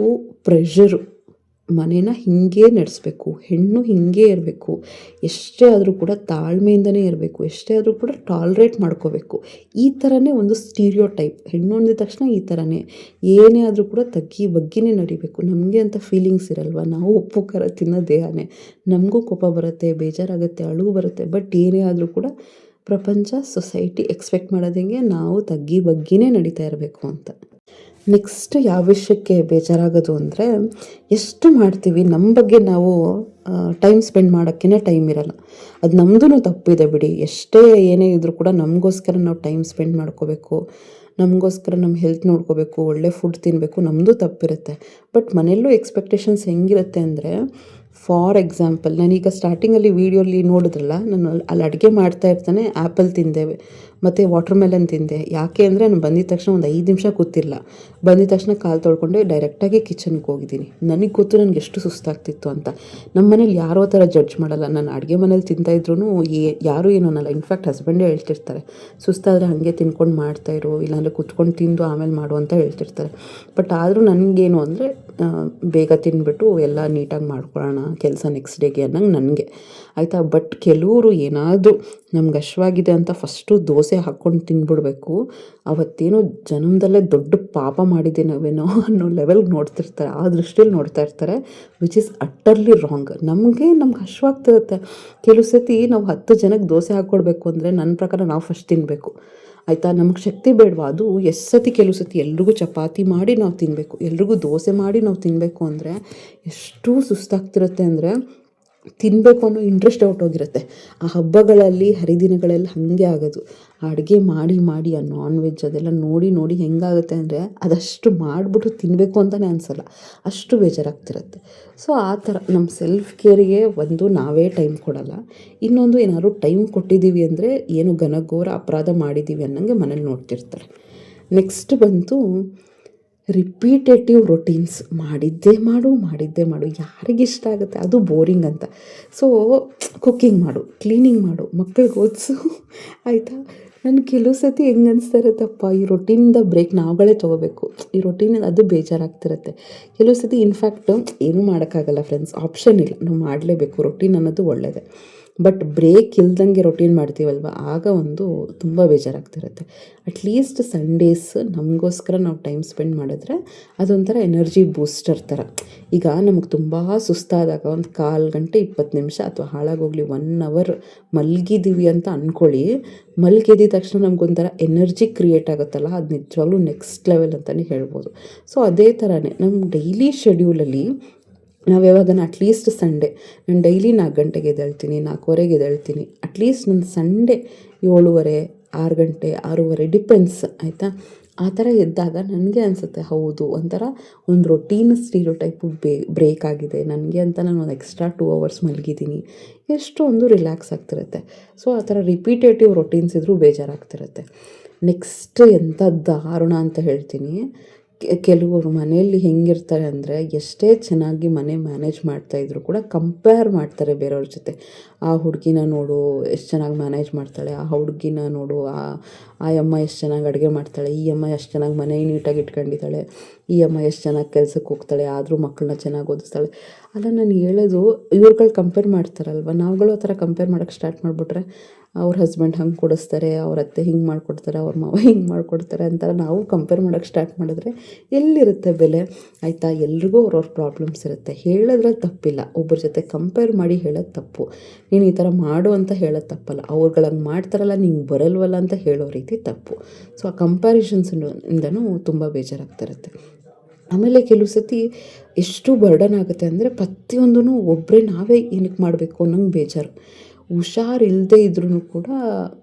ಪ್ರೆಷರು. ಮನೇನ ಹೀಗೆ ನಡೆಸಬೇಕು, ಹೆಣ್ಣು ಹೀಗೆ ಇರಬೇಕು, ಎಷ್ಟೇ ಆದರೂ ಕೂಡ ತಾಳ್ಮೆಯಿಂದನೇ ಇರಬೇಕು, ಎಷ್ಟೇ ಆದರೂ ಕೂಡ ಟಾಲ್ರೇಟ್ ಮಾಡ್ಕೋಬೇಕು. ಈ ಥರನೇ ಒಂದು ಸ್ಟೀರಿಯೋಟೈಪ್. ಹೆಣ್ಣು ಅಂದಿದ ತಕ್ಷಣ ಈ ಥರನೇ, ಏನೇ ಆದರೂ ಕೂಡ ತಗ್ಗಿ ಬಗ್ಗಿನೇ ನಡಿಬೇಕು. ನಮಗೆ ಅಂತ ಫೀಲಿಂಗ್ಸ್ ಇರಲ್ವ, ನಾವು ಉಪ್ಪು ಖಾರ ತಿನ್ನೋ ದೇಹನೇ, ನಮಗೂ ಕೋಪ ಬರುತ್ತೆ, ಬೇಜಾರಾಗುತ್ತೆ, ಅಳುವು ಬರುತ್ತೆ. ಬಟ್ ಏನೇ ಆದರೂ ಕೂಡ ಪ್ರಪಂಚ, ಸೊಸೈಟಿ ಎಕ್ಸ್ಪೆಕ್ಟ್ ಮಾಡೋದು ಹೆಂಗೆ, ನಾವು ತಗ್ಗಿ ಬಗ್ಗಿನೇ ನಡೀತಾ ಇರಬೇಕು ಅಂತ. ನೆಕ್ಸ್ಟ್ ಯಾವ ವಿಷಯಕ್ಕೆ ಬೇಜಾರಾಗೋದು ಅಂದರೆ, ಎಷ್ಟು ಮಾಡ್ತೀವಿ ನಮ್ಮ ಬಗ್ಗೆ ನಾವು ಟೈಮ್ ಸ್ಪೆಂಡ್ ಮಾಡೋಕ್ಕೇ ಟೈಮ್ ಇರೋಲ್ಲ. ಅದು ನಮ್ಮದೂ ತಪ್ಪಿದೆ ಬಿಡಿ. ಎಷ್ಟೇ ಏನೇ ಇದ್ದರೂ ಕೂಡ ನಮಗೋಸ್ಕರ ನಾವು ಟೈಮ್ ಸ್ಪೆಂಡ್ ಮಾಡ್ಕೋಬೇಕು, ನಮಗೋಸ್ಕರ ನಮ್ಮ ಹೆಲ್ತ್ ನೋಡ್ಕೋಬೇಕು, ಒಳ್ಳೆ ಫುಡ್ ತಿನ್ನಬೇಕು, ನಮ್ಮದು ತಪ್ಪಿರುತ್ತೆ. ಬಟ್ ಮನೆಯಲ್ಲೂ ಎಕ್ಸ್ಪೆಕ್ಟೇಷನ್ಸ್ ಹೆಂಗಿರುತ್ತೆ ಅಂದರೆ, ಫಾರ್ ಎಕ್ಸಾಂಪಲ್ ನಾನೀಗ ಸ್ಟಾರ್ಟಿಂಗಲ್ಲಿ ವೀಡಿಯೋಲಿ ನೋಡಿದ್ರಲ್ಲ, ನಾನು ಅಲ್ಲಿ ಅಡುಗೆ ಮಾಡ್ತಾ ಇರ್ತಾನೆ ಆ್ಯಪಲ್ ತಿಂದೆ ಮತ್ತು ವಾಟರ್ ಮೆಲನ್ ತಿಂದೆ. ಯಾಕೆ ಅಂದರೆ ನಾನು ಬಂದಿದ ತಕ್ಷಣ ಒಂದು 5 ನಿಮಿಷ ಕೂತಿಲ್ಲ. ಬಂದಿದ ತಕ್ಷಣ ಕಾಲು ತೊಳ್ಕೊಂಡು ಡೈರೆಕ್ಟಾಗಿ ಕಿಚನ್ಗೆ ಹೋಗಿದ್ದೀನಿ. ನನಗೆ ಗೊತ್ತು ನನಗೆ ಎಷ್ಟು ಸುಸ್ತಾಗ್ತಿತ್ತು ಅಂತ. ನಮ್ಮ ಮನೇಲಿ ಯಾರೋ ಥರ ಜಡ್ಜ್ ಮಾಡಲ್ಲ. ನಾನು ಅಡುಗೆ ಮನೇಲಿ ತಿಂತಾಯಿದ್ರು ಯಾರೂ ಏನೂ ಅನ್ನಲ್ಲ. ಇನ್ಫ್ಯಾಕ್ಟ್ ಹಸ್ಬೆಂಡೇ ಹೇಳ್ತಿರ್ತಾರೆ, ಸುಸ್ತಾದರೆ ಹಾಗೆ ತಿನ್ಕೊಂಡು ಮಾಡ್ತಾಯಿರು, ಇಲ್ಲಾಂದರೆ ಕುತ್ಕೊಂಡು ತಿಂದು ಆಮೇಲೆ ಮಾಡು ಅಂತ ಹೇಳ್ತಿರ್ತಾರೆ. ಬಟ್ ಆದರೂ ನನಗೇನು ಅಂದರೆ, ಬೇಗ ತಿಂದ್ಬಿಟ್ಟು ಎಲ್ಲ ನೀಟಾಗಿ ಮಾಡ್ಕೊಳ್ಳೋಣ ಕೆಲಸ ನೆಕ್ಸ್ಟ್ ಡೇಗೆ ಅನ್ನಂಗೆ ನನಗೆ ಆಯಿತಾ. ಬಟ್ ಕೆಲವರು ಏನಾದರೂ ನಮ್ಗೆ ಹಶ್ವಾಗಿದೆ ಅಂತ ಫಸ್ಟು ದೋಸೆ ಹಾಕ್ಕೊಂಡು ತಿಂದ್ಬಿಡ್ಬೇಕು. ಅವತ್ತೇನೋ ಜನ್ಮದಲ್ಲೇ ದೊಡ್ಡ ಪಾಪ ಮಾಡಿದ್ದೀನವೇನೋ ಅನ್ನೋ ಲೆವೆಲ್ಗೆ ನೋಡ್ತಿರ್ತಾರೆ, ಆ ದೃಷ್ಟಿಯಲ್ಲಿ ನೋಡ್ತಾ ಇರ್ತಾರೆ, ವಿಚ್ ಈಸ್ ಅಟ್ಟರ್ಲಿ ರಾಂಗ್. ನಮಗೆ ಹಶ್ವಾಗ್ತಿರುತ್ತೆ. ಕೆಲವು ಸತಿ ನಾವು 10 ಜನಕ್ಕೆ ದೋಸೆ ಹಾಕ್ಕೊಡ್ಬೇಕು ಅಂದರೆ ನನ್ನ ಪ್ರಕಾರ ನಾವು ಫಸ್ಟ್ ತಿನ್ನಬೇಕು ಆಯಿತಾ. ನಮಗೆ ಶಕ್ತಿ ಬೇಡವಾ? ಅದು ಕೆಲವು ಸತಿ ಎಲ್ರಿಗೂ ಚಪಾತಿ ಮಾಡಿ ನಾವು ತಿನ್ನಬೇಕು, ಎಲ್ರಿಗೂ ದೋಸೆ ಮಾಡಿ ನಾವು ತಿನ್ನಬೇಕು ಅಂದರೆ ಎಷ್ಟು ಸುಸ್ತಾಗ್ತಿರುತ್ತೆ ಅಂದರೆ, ತಿನ್ನಬೇಕು ಅನ್ನೋ ಇಂಟ್ರೆಸ್ಟ್ ಹೊರಟೋಗಿರುತ್ತೆ. ಆ ಹಬ್ಬಗಳಲ್ಲಿ ಹರಿದಿನಗಳಲ್ಲಿ ಹಾಗೆ ಆಗೋದು. ಅಡುಗೆ ಮಾಡಿ ಮಾಡಿ ಆ ನಾನ್ ವೆಜ್ ಅದೆಲ್ಲ ನೋಡಿ ನೋಡಿ ಹೆಂಗಾಗುತ್ತೆ ಅಂದರೆ, ಅದಷ್ಟು ಮಾಡಿಬಿಟ್ಟು ತಿನ್ನಬೇಕು ಅಂತಲೇ ಅನಿಸಲ್ಲ, ಅಷ್ಟು ಬೇಜಾರಾಗ್ತಿರುತ್ತೆ. ಸೊ ಆ ಥರ ನಮ್ಮ ಸೆಲ್ಫ್ ಕೇರಿಗೆ ಒಂದು ನಾವೇ ಟೈಮ್ ಕೊಡಲ್ಲ, ಇನ್ನೊಂದು ಏನಾದ್ರು ಟೈಮ್ ಕೊಟ್ಟಿದ್ದೀವಿ ಅಂದರೆ ಏನು ಘನಘೋರ ಅಪರಾಧ ಮಾಡಿದ್ದೀವಿ ಅನ್ನೋಂಗೆ ಮನೇಲಿ ನೋಡ್ತಿರ್ತಾರೆ. ನೆಕ್ಸ್ಟ್ ಬಂತು ರಿಪೀಟೇಟಿವ್ ರೊಟೀನ್ಸ್. ಮಾಡಿದ್ದೇ ಮಾಡು ಯಾರಿಗಿಷ್ಟ ಆಗುತ್ತೆ? ಅದು ಬೋರಿಂಗ್ ಅಂತ. ಸೊ ಕುಕ್ಕಿಂಗ್ ಮಾಡು, ಕ್ಲೀನಿಂಗ್ ಮಾಡು, ಮಕ್ಳಿಗೆ ಓದಿಸು ಆಯಿತಾ. ನನಗೆ ಕೆಲವು ಸತಿ ಹೆಂಗೆ ಅನಿಸ್ತಾ ಇರುತ್ತಪ್ಪ, ಈ ರೊಟೀನಿಂದ ಬ್ರೇಕ್ ನಾವುಗಳೇ ತೊಗೋಬೇಕು. ಈ ರೊಟೀನಿಂದ ಅದು ಬೇಜಾರಾಗ್ತಿರುತ್ತೆ ಕೆಲವು ಸತಿ. ಇನ್ಫ್ಯಾಕ್ಟ್ ಏನೂ ಮಾಡೋಕ್ಕಾಗಲ್ಲ ಫ್ರೆಂಡ್ಸ್, ಆಪ್ಷನ್ ಇಲ್ಲ, ನಾವು ಮಾಡಲೇಬೇಕು. ರೊಟೀನ್ ಅನ್ನೋದು ಒಳ್ಳೆಯದೇ. ಬಟ್ ಬ್ರೇಕ್ ಇಲ್ದಂಗೆ ರೊಟೀನ್ ಮಾಡ್ತೀವಲ್ವ, ಆಗ ಒಂದು ತುಂಬ ಬೇಜಾರಾಗ್ತಿರುತ್ತೆ. ಅಟ್ಲೀಸ್ಟ್ ಸಂಡೇಸ್ ನಮಗೋಸ್ಕರ ನಾವು ಟೈಮ್ ಸ್ಪೆಂಡ್ ಮಾಡಿದ್ರೆ ಅದೊಂಥರ ಎನರ್ಜಿ ಬೂಸ್ಟರ್ ಥರ. ಈಗ ನಮಗೆ ತುಂಬ ಸುಸ್ತಾದಾಗ ಒಂದು 1/4 ಗಂಟೆ 20 ನಿಮಿಷ ಅಥವಾ ಹಾಳಾಗೋಗ್ಲಿ 1 ಅವರ್ ಮಲಗಿದ್ದೀವಿ ಅಂತ ಅಂದ್ಕೊಳ್ಳಿ. ಮಲಗಿದ ತಕ್ಷಣ ನಮಗೊಂಥರ ಎನರ್ಜಿ ಕ್ರಿಯೇಟ್ ಆಗುತ್ತಲ್ಲ, ಅದು ನಿಜವಾಗ್ಲೂ ನೆಕ್ಸ್ಟ್ ಲೆವೆಲ್ ಅಂತಲೇ ಹೇಳ್ಬೋದು. ಸೊ ಅದೇ ಥರನೇ ನಮ್ಮ ಡೈಲಿ ಶೆಡ್ಯೂಲಲ್ಲಿ ನಾವು ಯಾವಾಗನ ಅಟ್ಲೀಸ್ಟ್ ಸಂಡೇ, ನಾನು ಡೈಲಿ 4 ಗಂಟೆಗೆ ಎದ್ದೇಳ್ತೀನಿ, 4:15ಗೆ ಎದ್ದೇಳ್ತೀನಿ. ಅಟ್ಲೀಸ್ಟ್ ನನ್ನ ಸಂಡೇ 7:30, 6 ಗಂಟೆ, 6:30 ಡಿಪೆಂಡ್ಸ್ ಆಯಿತಾ. ಆ ಥರ ಎದ್ದಾಗ ನನಗೆ ಅನಿಸುತ್ತೆ, ಹೌದು ಒಂಥರ ಒಂದು ರೊಟೀನ್ ಸ್ಟೀರಿಯೋಟೈಪು ಬ್ರೇಕ್ ಆಗಿದೆ ನನಗೆ ಅಂತ. ನಾನು ಒಂದು ಎಕ್ಸ್ಟ್ರಾ 2 ಅವರ್ಸ್ ಮಲಗಿದ್ದೀನಿ, ಎಷ್ಟೊಂದು ರಿಲ್ಯಾಕ್ಸ್ ಆಗ್ತಿರುತ್ತೆ. ಸೊ ಆ ಥರ ರಿಪೀಟೇಟಿವ್ ರೊಟೀನ್ಸ್ ಇದ್ದರೂ ಬೇಜಾರಾಗ್ತಿರುತ್ತೆ. ನೆಕ್ಸ್ಟ್ ಎಂಥ ದಾರುಣ ಅಂತ ಹೇಳ್ತೀನಿ. ಕೆಲವರು ಮನೆಯಲ್ಲಿ ಹೆಂಗಿರ್ತಾರೆ ಅಂದರೆ, ಎಷ್ಟೇ ಚೆನ್ನಾಗಿ ಮನೆ ಮ್ಯಾನೇಜ್ ಮಾಡ್ತಾಯಿದ್ರು ಕೂಡ ಕಂಪೇರ್ ಮಾಡ್ತಾರೆ ಬೇರೆಯವ್ರ ಜೊತೆ. ಆ ಹುಡುಗಿನ ನೋಡು ಎಷ್ಟು ಚೆನ್ನಾಗಿ ಮ್ಯಾನೇಜ್ ಮಾಡ್ತಾಳೆ, ಆ ಹುಡುಗಿನ ನೋಡು ಆ ಅಮ್ಮ ಎಷ್ಟು ಚೆನ್ನಾಗಿ ಅಡುಗೆ ಮಾಡ್ತಾಳೆ, ಈ ಅಮ್ಮ ಎಷ್ಟು ಚೆನ್ನಾಗಿ ಮನೆ ನೀಟಾಗಿ ಇಟ್ಕೊಂಡಿದ್ದಾಳೆ, ಈ ಅಮ್ಮ ಎಷ್ಟು ಚೆನ್ನಾಗಿ ಕೆಲಸಕ್ಕೆ ಹೋಗ್ತಾಳೆ, ಆದರೂ ಮಕ್ಕಳನ್ನ ಚೆನ್ನಾಗಿ ಓದಿಸ್ತಾಳೆ. ಅಲ್ಲ, ನಾನು ಹೇಳೋದು ಇವ್ರುಗಳು ಕಂಪೇರ್ ಮಾಡ್ತಾರಲ್ವ, ನಾವುಗಳು ಆ ಥರ ಕಂಪೇರ್ ಮಾಡೋಕ್ಕೆ ಸ್ಟಾರ್ಟ್ ಮಾಡಿಬಿಟ್ರೆ, ಅವ್ರ ಹಸ್ಬೆಂಡ್ ಹಂಗೆ ಕೊಡಿಸ್ತಾರೆ, ಅವ್ರ ಅತ್ತೆ ಹಿಂಗೆ ಮಾಡಿಕೊಡ್ತಾರೆ, ಅವ್ರ ಮಾವ ಹಿಂಗೆ ಮಾಡಿಕೊಡ್ತಾರೆ ಅಂತಾರೆ. ನಾವು ಕಂಪೇರ್ ಮಾಡೋಕ್ಕೆ ಸ್ಟಾರ್ಟ್ ಮಾಡಿದ್ರೆ ಎಲ್ಲಿರುತ್ತೆ ಬೆಲೆ ಆಯಿತಾ. ಎಲ್ರಿಗೂ ಅವ್ರವ್ರ ಪ್ರಾಬ್ಲಮ್ಸ್ ಇರುತ್ತೆ, ಹೇಳೋದ್ರಲ್ಲಿ ತಪ್ಪಿಲ್ಲ. ಒಬ್ಬರ ಜೊತೆ ಕಂಪೇರ್ ಮಾಡಿ ಹೇಳೋದು ತಪ್ಪು. ನೀನು ಈ ಥರ ಮಾಡು ಅಂತ ಹೇಳೋದು ತಪ್ಪಲ್ಲ, ಅವ್ರುಗಳಂಗೆ ಮಾಡ್ತಾರಲ್ಲ ನಿಂಗೆ ಬರಲ್ವಲ್ಲ ಅಂತ ಹೇಳೋ ರೀತಿ ತಪ್ಪು. ಸೊ ಆ ಕಂಪ್ಯಾರಿಷನ್ಸಿಂದನೂ ತುಂಬ ಬೇಜಾರಾಗ್ತಿರುತ್ತೆ. ಆಮೇಲೆ ಕೆಲವು ಸತಿ ಎಷ್ಟು ಬರ್ಡನ್ ಆಗುತ್ತೆ ಅಂದರೆ, ಪ್ರತಿಯೊಂದೂ ಒಬ್ಬರೇ ನಾವೇ ಏನಕ್ಕೆ ಮಾಡಬೇಕು ಅನ್ನೋಂಗೆ ಬೇಜಾರು. ಹುಷಾರಿಲ್ಲದೆ ಇದ್ರೂ ಕೂಡ,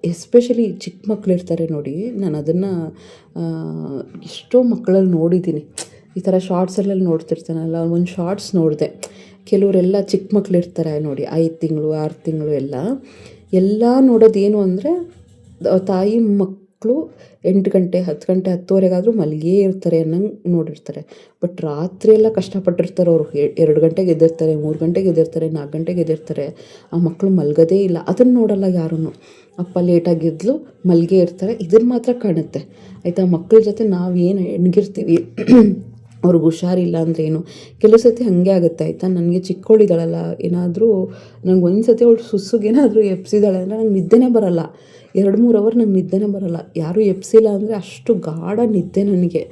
ಎಸ್ಪೆಷಲಿ ಚಿಕ್ಕ ಮಕ್ಕಳಿರ್ತಾರೆ ನೋಡಿ, ನಾನು ಅದನ್ನು ಎಷ್ಟೋ ಮಕ್ಕಳಲ್ಲಿ ನೋಡಿದ್ದೀನಿ. ಈ ಥರ ಶಾರ್ಟ್ಸಲ್ಲೆಲ್ಲ ನೋಡ್ತಿರ್ತಾನಲ್ಲ, ಒಂದು ಶಾರ್ಟ್ಸ್ ನೋಡಿದೆ. ಕೆಲವರೆಲ್ಲ ಚಿಕ್ಕ ಮಕ್ಕಳಿರ್ತಾರೆ ನೋಡಿ, 5 ತಿಂಗಳು 6 ತಿಂಗಳು ಎಲ್ಲ ನೋಡೋದೇನು ಅಂದರೆ, ತಾಯಿ ಮಕ್ಕಳು 8 ಗಂಟೆ 10 ಗಂಟೆ 10:30 ಮಲಗೇ ಇರ್ತಾರೆ ಅನ್ನಂಗೆ ನೋಡಿರ್ತಾರೆ. ಬಟ್ ರಾತ್ರಿ ಎಲ್ಲ ಕಷ್ಟಪಟ್ಟಿರ್ತಾರೆ ಅವರು. 2 ಗಂಟೆಗೆ ಎದ್ದಿರ್ತಾರೆ, 3 ಗಂಟೆಗೆ ಎದ್ದಿರ್ತಾರೆ, 4 ಗಂಟೆಗೆ ಎದ್ದಿರ್ತಾರೆ. ಆ ಮಕ್ಕಳು ಮಲಗೋದೇ ಇಲ್ಲ, ಅದನ್ನು ನೋಡಲ್ಲ ಯಾರೂ. ಅಪ್ಪ ಲೇಟಾಗಿದ್ಲು ಮಲಗೇ ಇರ್ತಾರೆ, ಇದನ್ನು ಮಾತ್ರ ಕಾಣುತ್ತೆ ಆಯಿತಾ. ಮಕ್ಕಳ ಜೊತೆ ನಾವೇನು ಹೆಣ್ಗಿರ್ತೀವಿ, ಅವ್ರಿಗೆ ಹುಷಾರಿಲ್ಲ ಅಂದ್ರೇನು. ಕೆಲವು ಸತಿ ಹಾಗೆ ಆಗುತ್ತೆ ಆಯಿತಾ. ನನಗೆ ಚಿಕ್ಕವಳಿದ್ದಾಳಲ್ಲ, ಏನಾದರೂ ನಂಗೆ ಒಂದು ಸತಿ ಅವಳು ಸುಸ್ಸುಗೇನಾದರೂ ಎಪ್ಸಿದಾಳೆ ಅಂದರೆ ನಂಗೆ ನಿದ್ದೆನೇ ಬರೋಲ್ಲ. 2-3 ಅವರ್ ನಂಗೆ ನಿದ್ದೆನೇ ಬರೋಲ್ಲ. ಯಾರೂ ಎಪ್ಸಿಲ್ಲ ಅಂದರೆ ಅಷ್ಟು ಗಾಢ ನಿದ್ದೆ ನನಗೆ.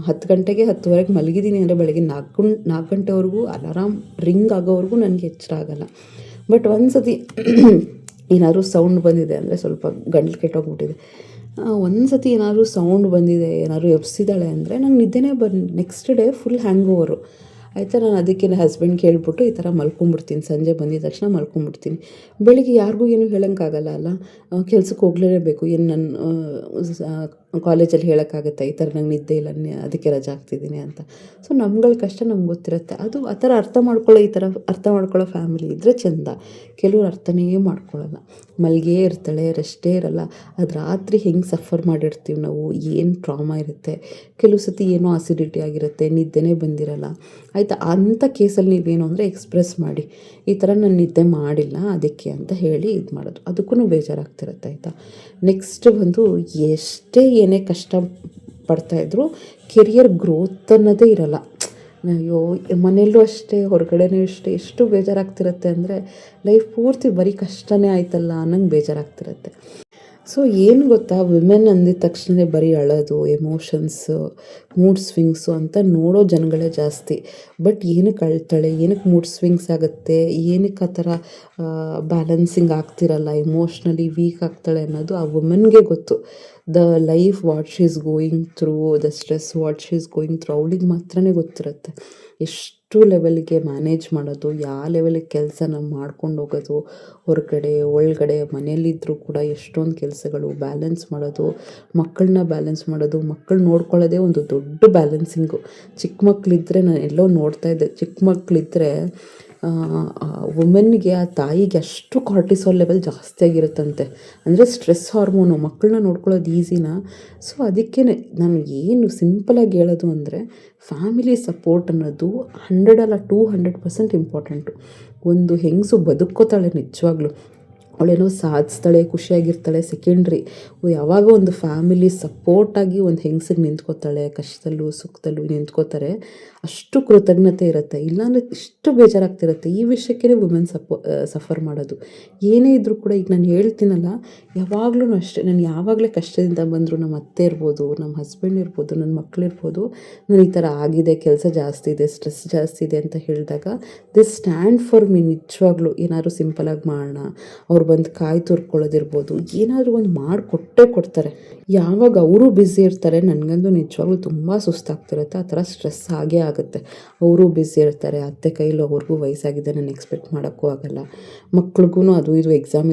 10 ಗಂಟೆಗೆ 10:30ಗೆ ಮಲಗಿದ್ದೀನಿ ಅಂದರೆ ಬೆಳಗ್ಗೆ 4 ಗಂಟೆವರೆಗೂ ಅಲಾರಾಮ್ ರಿಂಗ್ ಆಗೋವರೆಗೂ ನನಗೆ ಎಚ್ಚರ ಆಗೋಲ್ಲ. ಬಟ್ ಒಂದು ಸತಿ ಏನಾದರೂ ಸೌಂಡ್ ಬಂದಿದೆ ಅಂದರೆ ಸ್ವಲ್ಪ ಗಂಟ್ಲು ಕೆಟ್ಟೋಗ್ಬಿಟ್ಟಿದೆ. ಒಂದು ಸತಿ ಏನಾದರೂ ಸೌಂಡ್ ಬಂದಿದೆ, ಏನಾದರೂ ಎಬ್ಸಿದ್ದಾಳೆ ಅಂದರೆ ನಂಗೆ ನಿದ್ದೆನೇ ನೆಕ್ಸ್ಟ್ ಡೇ ಫುಲ್ ಹ್ಯಾಂಗ್ ಓವರು. ಆಯಿತಾ, ನಾನು ಅದಕ್ಕೆ ನನ್ನ ಹಸ್ಬೆಂಡ್ ಕೇಳ್ಬಿಟ್ಟು ಈ ಥರ ಮಲ್ಕೊಂಬಿಡ್ತೀನಿ. ಸಂಜೆ ಬಂದಿದ ತಕ್ಷಣ ಮಲ್ಕೊಂಬಿಡ್ತೀನಿ. ಬೆಳಿಗ್ಗೆ ಯಾರಿಗೂ ಏನೂ ಹೇಳೋಕ್ಕಾಗಲ್ಲ ಅಲ್ಲ, ಕೆಲ್ಸಕ್ಕೆ ಹೋಗಲೇಬೇಕು. ಏನು ನನ್ನ ಕಾಲೇಜಲ್ಲಿ ಹೇಳೋಕ್ಕಾಗತ್ತೆ ಈ ಥರ ನಂಗೆ ನಿದ್ದೆ ಇಲ್ಲ, ಅದಕ್ಕೆ ರಜೆ ಹಾಕ್ತಿದ್ದೀನಿ ಅಂತ. ಸೊ ನಮ್ಗಳ ಕಷ್ಟ ನಮ್ಗೆ ಗೊತ್ತಿರುತ್ತೆ. ಅದು ಆ ಥರ ಈ ಥರ ಅರ್ಥ ಮಾಡ್ಕೊಳ್ಳೋ ಫ್ಯಾಮಿಲಿ ಇದ್ದರೆ ಚೆಂದ. ಕೆಲವ್ರು ಅರ್ಥನೇ ಮಾಡ್ಕೊಳ್ಳಲ್ಲ, ಮಲ್ಗೇ ಇರ್ತಾಳೆ, ರೆಸ್ಟೇ ಇರಲ್ಲ. ಅದು ರಾತ್ರಿ ಹೆಂಗೆ ಸಫರ್ ಮಾಡಿರ್ತೀವಿ ನಾವು, ಏನು ಟ್ರಾಮಾ ಇರುತ್ತೆ. ಕೆಲವು ಸತಿ ಏನೋ ಅಸಿಡಿಟಿ ಆಗಿರುತ್ತೆ, ನಿದ್ದೆನೇ ಬಂದಿರಲ್ಲ. ಆಯಿತಾ, ಅಂಥ ಕೇಸಲ್ಲಿ ನೀವೇನು ಅಂದರೆ ಎಕ್ಸ್ಪ್ರೆಸ್ ಮಾಡಿ, ಈ ಥರ ನಾನು ನಿದ್ದೆ ಮಾಡಿಲ್ಲ ಅದಕ್ಕೆ ಅಂತ ಹೇಳಿ ಇದು ಮಾಡೋದು. ಅದಕ್ಕೂ ಬೇಜಾರಾಗ್ತಿರುತ್ತೆ. ಆಯಿತಾ, ನೆಕ್ಸ್ಟ್ ಬಂದು ಎಷ್ಟೇ ಏನೇ ಕಷ್ಟ ಪಡ್ತಾಯಿದ್ರು ಕೆರಿಯರ್ ಗ್ರೋತ್ ಅನ್ನೋದೇ ಇರಲ್ಲ. ಅಯ್ಯೋ, ಮನೆಯಲ್ಲೂ ಅಷ್ಟೇ, ಹೊರಗಡೆನೂ ಅಷ್ಟೇ, ಎಷ್ಟು ಬೇಜಾರಾಗ್ತಿರುತ್ತೆ ಅಂದರೆ ಲೈಫ್ ಪೂರ್ತಿ ಬರೀ ಕಷ್ಟನೇ ಆಯ್ತಲ್ಲ ಅನ್ನಂಗೆ ಬೇಜಾರಾಗ್ತಿರುತ್ತೆ. ಸೊ ಏನು ಗೊತ್ತಾ, ವಿಮೆನ್ ಅಂದಿದ ತಕ್ಷಣ ಬರೀ ಅಳೋದು, ಎಮೋಷನ್ಸು, ಮೂಡ್ ಸ್ವಿಂಗ್ಸು ಅಂತ ನೋಡೋ ಜನಗಳೇ ಜಾಸ್ತಿ. ಬಟ್ ಏನಕ್ಕೆ ಅಳ್ತಾಳೆ, ಏನಕ್ಕೆ ಮೂಡ್ ಸ್ವಿಂಗ್ಸ್ ಆಗುತ್ತೆ, ಏನಕ್ಕೆ ಆ ಥರ ಬ್ಯಾಲೆನ್ಸಿಂಗ್ ಆಗ್ತಿರಲ್ಲ, ಎಮೋಷ್ನಲಿ ವೀಕ್ ಆಗ್ತಾಳೆ ಅನ್ನೋದು ಆ ವುಮೆನ್ಗೆ ಗೊತ್ತು. The life what she is going through, the stress what she is going through ಅವಳಿಗೆ ಮಾತ್ರನೇ ಗೊತ್ತಿರುತ್ತೆ. ಎಷ್ಟು ಲೆವೆಲ್ಗೆ ಮ್ಯಾನೇಜ್ ಮಾಡೋದು, ಯಾವ ಲೆವೆಲಿಗೆ ಕೆಲಸನ ಮಾಡ್ಕೊಂಡು ಹೋಗೋದು, ಹೊರಗಡೆ ಒಳಗಡೆ ಮನೆಯಲ್ಲಿದ್ದರೂ ಕೂಡ ಎಷ್ಟೊಂದು ಕೆಲಸಗಳು ಬ್ಯಾಲೆನ್ಸ್ ಮಾಡೋದು, ಮಕ್ಕಳನ್ನ ಬ್ಯಾಲೆನ್ಸ್ ಮಾಡೋದು. ಮಕ್ಕಳು ನೋಡ್ಕೊಳ್ಳೋದೇ ಒಂದು ದೊಡ್ಡ ಬ್ಯಾಲೆನ್ಸಿಂಗು. ಚಿಕ್ಕ ಮಕ್ಕಳಿದ್ರೆ ನಾನು ಎಲ್ಲೋ ನೋಡ್ತಾ ಇದ್ದೆ, ಚಿಕ್ಕ ಮಕ್ಕಳಿದ್ರೆ ವುಮೆನ್ಗೆ, ಆ ತಾಯಿಗೆ ಅಷ್ಟು ಕಾರ್ಟಿಸಾಲ್ ಲೆವೆಲ್ ಜಾಸ್ತಿ ಆಗಿರುತ್ತಂತೆ. ಅಂದರೆ ಸ್ಟ್ರೆಸ್ ಹಾರ್ಮೋನು. ಮಕ್ಕಳನ್ನ ನೋಡ್ಕೊಳ್ಳೋದು ಈಸಿನಾ? ಸೊ ಅದಕ್ಕೇ ನಾನು ಏನು ಸಿಂಪಲಾಗಿ ಹೇಳೋದು ಅಂದರೆ, ಫ್ಯಾಮಿಲಿ ಸಪೋರ್ಟ್ ಅನ್ನೋದು 100 ಅಲ್ಲ 200% ಇಂಪಾರ್ಟೆಂಟು. ಒಂದು ಹೆಂಗಸು ಬದುಕೋತಾಳೆ ನಿಜವಾಗ್ಲೂ, ಅವಳೇನೋ ಸಾಧಿಸ್ತಾಳೆ, ಖುಷಿಯಾಗಿರ್ತಾಳೆ, ಸೆಕೆಂಡ್ರಿ. ಯಾವಾಗ ಒಂದು ಫ್ಯಾಮಿಲಿ ಸಪೋರ್ಟಾಗಿ ಒಂದು ಹೆಂಗಸಿಗೆ ನಿಂತ್ಕೋತಾಳೆ, ಕಷ್ಟದಲ್ಲೂ ಸುಖದಲ್ಲೂ ನಿಂತ್ಕೋತಾರೆ, ಅಷ್ಟು ಕೃತಜ್ಞತೆ ಇರುತ್ತೆ. ಇಲ್ಲಾಂದರೆ ಇಷ್ಟು ಬೇಜಾರಾಗ್ತಿರುತ್ತೆ. ಈ ವಿಷಯಕ್ಕೇ ವುಮೆನ್ ಸಫರ್ ಮಾಡೋದು. ಏನೇ ಇದ್ದರೂ ಕೂಡ, ಈಗ ನಾನು ಹೇಳ್ತೀನಲ್ಲ, ಯಾವಾಗಲೂ ಅಷ್ಟೇ, ನಾನು ಯಾವಾಗಲೇ ಕಷ್ಟದಿಂದ ಬಂದರೂ ನಮ್ಮ ಅತ್ತೆ ಇರ್ಬೋದು, ನಮ್ಮ ಹಸ್ಬೆಂಡ್ ಇರ್ಬೋದು, ನನ್ನ ಮಕ್ಕಳಿರ್ಬೋದು, ನಾನು ಈ ಥರ ಆಗಿದೆ, ಕೆಲಸ ಜಾಸ್ತಿ ಇದೆ, ಸ್ಟ್ರೆಸ್ ಜಾಸ್ತಿ ಇದೆ ಅಂತ ಹೇಳಿದಾಗ ದೇ ಸ್ಟ್ಯಾಂಡ್ ಫಾರ್ ಮೀ. ನಿಜವಾಗ್ಲೂ ಏನಾದರೂ ಸಿಂಪಲಾಗಿ ಮಾಡೋಣ, ಅವ್ರು ಬಂದು ಕಾಯಿ ತುರ್ಕೊಳ್ಳೋದಿರ್ಬೋದು, ಏನಾದರೂ ಒಂದು ಮಾಡಿಕೊಟ್ಟೇ ಕೊಡ್ತಾರೆ. ಯಾವಾಗ ಅವರು ಬ್ಯುಸಿ ಇರ್ತಾರೆ, ನನಗಂತೂ ನಿಜವಾಗ್ಲೂ ತುಂಬ ಸುಸ್ತಾಗ್ತಿರುತ್ತೆ. ಆ ಥರ ಸ್ಟ್ರೆಸ್ ಆಗೇ ಆಗುತ್ತೆ. ಅವರು ಬ್ಯುಸಿ ಇರ್ತಾರೆ, ಅತ್ತೆ ಕೈಲಿ ಅವ್ರಿಗೂ ವಯಸ್ಸಾಗಿದೆ, ನಾನು ಎಕ್ಸ್ಪೆಕ್ಟ್ ಮಾಡೋಕ್ಕೂ ಆಗಲ್ಲ. ಮಕ್ಳಿಗೂ ಅದು ಇದು ಎಕ್ಸಾಮ್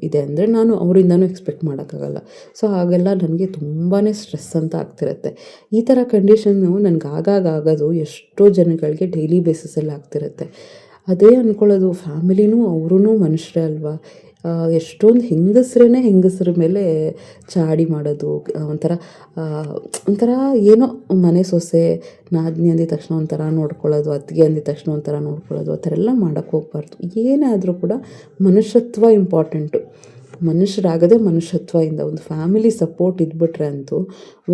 ಇದೆ ಅಂದರೆ ನಾನು ಅವರಿಂದನೂ ಎಕ್ಸ್ಪೆಕ್ಟ್ ಮಾಡೋಕ್ಕಾಗಲ್ಲ. ಸೊ ಹಾಗೆಲ್ಲ ನನಗೆ ತುಂಬಾ ಸ್ಟ್ರೆಸ್ ಅಂತ ಆಗ್ತಿರುತ್ತೆ. ಈ ಥರ ಕಂಡೀಷನ್ನು ನನಗೆ ಆಗೋದು ಎಷ್ಟೋ ಜನಗಳಿಗೆ ಡೈಲಿ ಬೇಸಿಸಲ್ಲಿ ಆಗ್ತಿರುತ್ತೆ. ಅದೇ ಅಂದ್ಕೊಳ್ಳೋದು, ಫ್ಯಾಮಿಲಿನೂ ಅವರೂ ಮನುಷ್ಯರೇ ಅಲ್ವಾ. ಎಷ್ಟೊಂದು ಹೆಂಗಸ್ರ ಮೇಲೆ ಚಾಡಿ ಮಾಡೋದು, ಒಂಥರ ಏನೋ ಮನೆ ಸೊಸೆ ನಾದಿನಿ ಅಂದಿದ ತಕ್ಷಣ ಒಂಥರ ನೋಡ್ಕೊಳ್ಳೋದು, ಅತ್ತಿಗೆ ಅಂದಿದ ತಕ್ಷಣ ಒಂಥರ ನೋಡ್ಕೊಳ್ಳೋದು, ಆ ಥರ ಎಲ್ಲ ಮಾಡೋಕ್ಕೆ ಹೋಗ್ಬಾರ್ದು. ಏನೇ ಆದರೂ ಕೂಡ ಮನುಷ್ಯತ್ವ ಇಂಪಾರ್ಟೆಂಟು. ಮನುಷ್ಯರಾಗದೆ ಮನುಷ್ಯತ್ವದಿಂದ ಒಂದು ಫ್ಯಾಮಿಲಿ ಸಪೋರ್ಟ್ ಇದ್ಬಿಟ್ರೆ ಅಂತೂ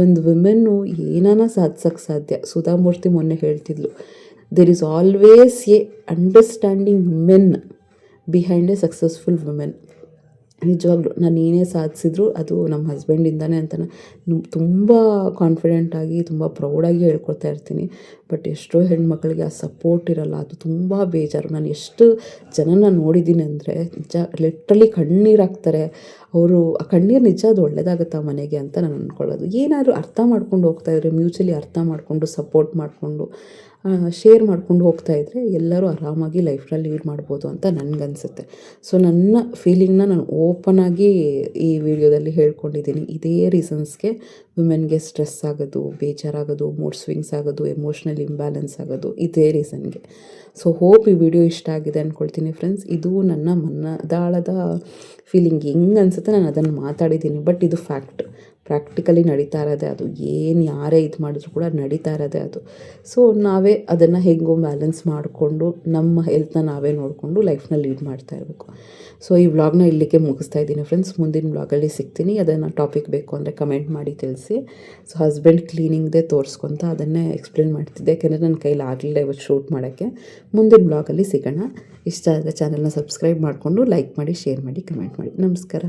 ಒಂದು ವಿಮೆನ್ನು ಏನಾನ ಸಾಧಿಸೋಕ್ಕೆ ಸಾಧ್ಯ. ಸುಧಾಮೂರ್ತಿ ಮೊನ್ನೆ ಹೇಳ್ತಿದ್ಲು, there is always a understanding men behind a successful women. ನಿಜವಾಗ್ಲೂ ನಾನು ಏನೇ ಸಾಧಿಸಿದ್ರು ಅದು ನಮ್ಮ ಹಸ್ಬೆಂಡಿಂದನೇ ಅಂತ ತುಂಬ ಕಾನ್ಫಿಡೆಂಟಾಗಿ, ತುಂಬ ಪ್ರೌಡಾಗಿ ಹೇಳ್ಕೊಳ್ತಾ ಇರ್ತೀನಿ. ಬಟ್ ಎಷ್ಟೋ ಹೆಣ್ಮಕ್ಳಿಗೆ ಆ ಸಪೋರ್ಟ್ ಇರಲ್ಲ, ಅದು ತುಂಬ ಬೇಜಾರು. ನಾನು ಎಷ್ಟು ಜನನ ನೋಡಿದ್ದೀನಿ ಅಂದರೆ ನಿಜ ಲಿಟ್ರಲಿ ಕಣ್ಣೀರಾಗ್ತಾರೆ ಅವರು. ಆ ಕಣ್ಣೀರು ನಿಜ ಅದು ಒಳ್ಳೇದಾಗುತ್ತೆ ಆ ಮನೆಗೆ ಅಂತ ನಾನು ಅಂದ್ಕೊಳ್ಳೋದು. ಏನಾದರೂ ಅರ್ಥ ಮಾಡ್ಕೊಂಡು ಹೋಗ್ತಾಯಿದ್ರೆ, ಮ್ಯೂಚುಲಿ ಅರ್ಥ ಮಾಡಿಕೊಂಡು ಸಪೋರ್ಟ್ ಮಾಡಿಕೊಂಡು ಶೇರ್ ಮಾಡ್ಕೊಂಡು ಹೋಗ್ತಾಯಿದ್ರೆ ಎಲ್ಲರೂ ಆರಾಮಾಗಿ ಲೈಫ್ನಲ್ಲಿ ಲೀಡ್ ಮಾಡ್ಬೋದು ಅಂತ ನನಗನ್ಸುತ್ತೆ. ಸೊ ನನ್ನ ಫೀಲಿಂಗ್ನ ನಾನು ಓಪನಾಗಿ ಈ ವಿಡಿಯೋದಲ್ಲಿ ಹೇಳ್ಕೊಂಡಿದ್ದೀನಿ. ಇದೇ ರೀಸನ್ಸ್ಗೆ ವುಮೆನ್ಗೆ ಸ್ಟ್ರೆಸ್ ಆಗೋದು, ಬೇಜಾರಾಗೋದು, ಮೂಡ್ ಸ್ವಿಂಗ್ಸ್ ಆಗೋದು, ಎಮೋಷ್ನಲ್ ಇಂಬ್ಯಾಲೆನ್ಸ್ ಆಗೋದು, ಇದೇ ರೀಸನ್ಗೆ. ಸೊ ಹೋಪ್ ಈ ವಿಡಿಯೋ ಇಷ್ಟ ಆಗಿದೆ ಅಂದ್ಕೊಳ್ತೀನಿ ಫ್ರೆಂಡ್ಸ್. ಇದು ನನ್ನ ಮನದಾಳದ ಫೀಲಿಂಗ್. ಹೆಂಗೆ ಅನಿಸುತ್ತೆ ನಾನು ಅದನ್ನು ಮಾತಾಡಿದ್ದೀನಿ, ಬಟ್ ಇದು ಪ್ರಾಕ್ಟಿಕಲಿ ನಡೀತಾ ಇರೋದೇ ಅದು. ಏನು ಯಾರೇ ಇದು ಮಾಡಿದ್ರು ಕೂಡ ನಡೀತಾ ಇರೋದೇ ಅದು. ಸೊ ನಾವೇ ಅದನ್ನು ಹೆಂಗೋ ಬ್ಯಾಲೆನ್ಸ್ ಮಾಡಿಕೊಂಡು ನಮ್ಮ ಹೆಲ್ತ್ನ ನಾವೇ ನೋಡಿಕೊಂಡು ಲೈಫ್ನ ಲೀಡ್ ಮಾಡ್ತಾ ಇರಬೇಕು. ಸೊ ಈ ವ್ಲಾಗ್ನ ಇಲ್ಲಿಗೆ ಮುಗಿಸ್ತಾ ಇದ್ದೀನಿ ಫ್ರೆಂಡ್ಸ್. ಮುಂದಿನ ವ್ಲಾಗಲ್ಲಿ ಸಿಗ್ತೀನಿ. ಅದನ್ನು ಟಾಪಿಕ್ ಬೇಕು ಅಂದರೆ ಕಮೆಂಟ್ ಮಾಡಿ ತಿಳಿಸಿ. ಸೊ ಹಸ್ಬೆಂಡ್ ಕ್ಲೀನಿಂಗ್ದೇ ತೋರಿಸ್ಕೊತ ಅದನ್ನೇ ಎಕ್ಸ್ಪ್ಲೇನ್ ಮಾಡ್ತಿದ್ದೆ, ಯಾಕೆಂದರೆ ನನ್ನ ಕೈಲಿ ಆಗಲಿಲ್ಲ ಇವತ್ತು ಶೂಟ್ ಮಾಡೋಕ್ಕೆ. ಮುಂದಿನ ವ್ಲಾಗಲ್ಲಿ ಸಿಗೋಣ. ಇಷ್ಟ ಆದರೆ ಚಾನಲ್ನ ಸಬ್ಸ್ಕ್ರೈಬ್ ಮಾಡಿಕೊಂಡು ಲೈಕ್ ಮಾಡಿ, ಶೇರ್ ಮಾಡಿ, ಕಮೆಂಟ್ ಮಾಡಿ. ನಮಸ್ಕಾರ.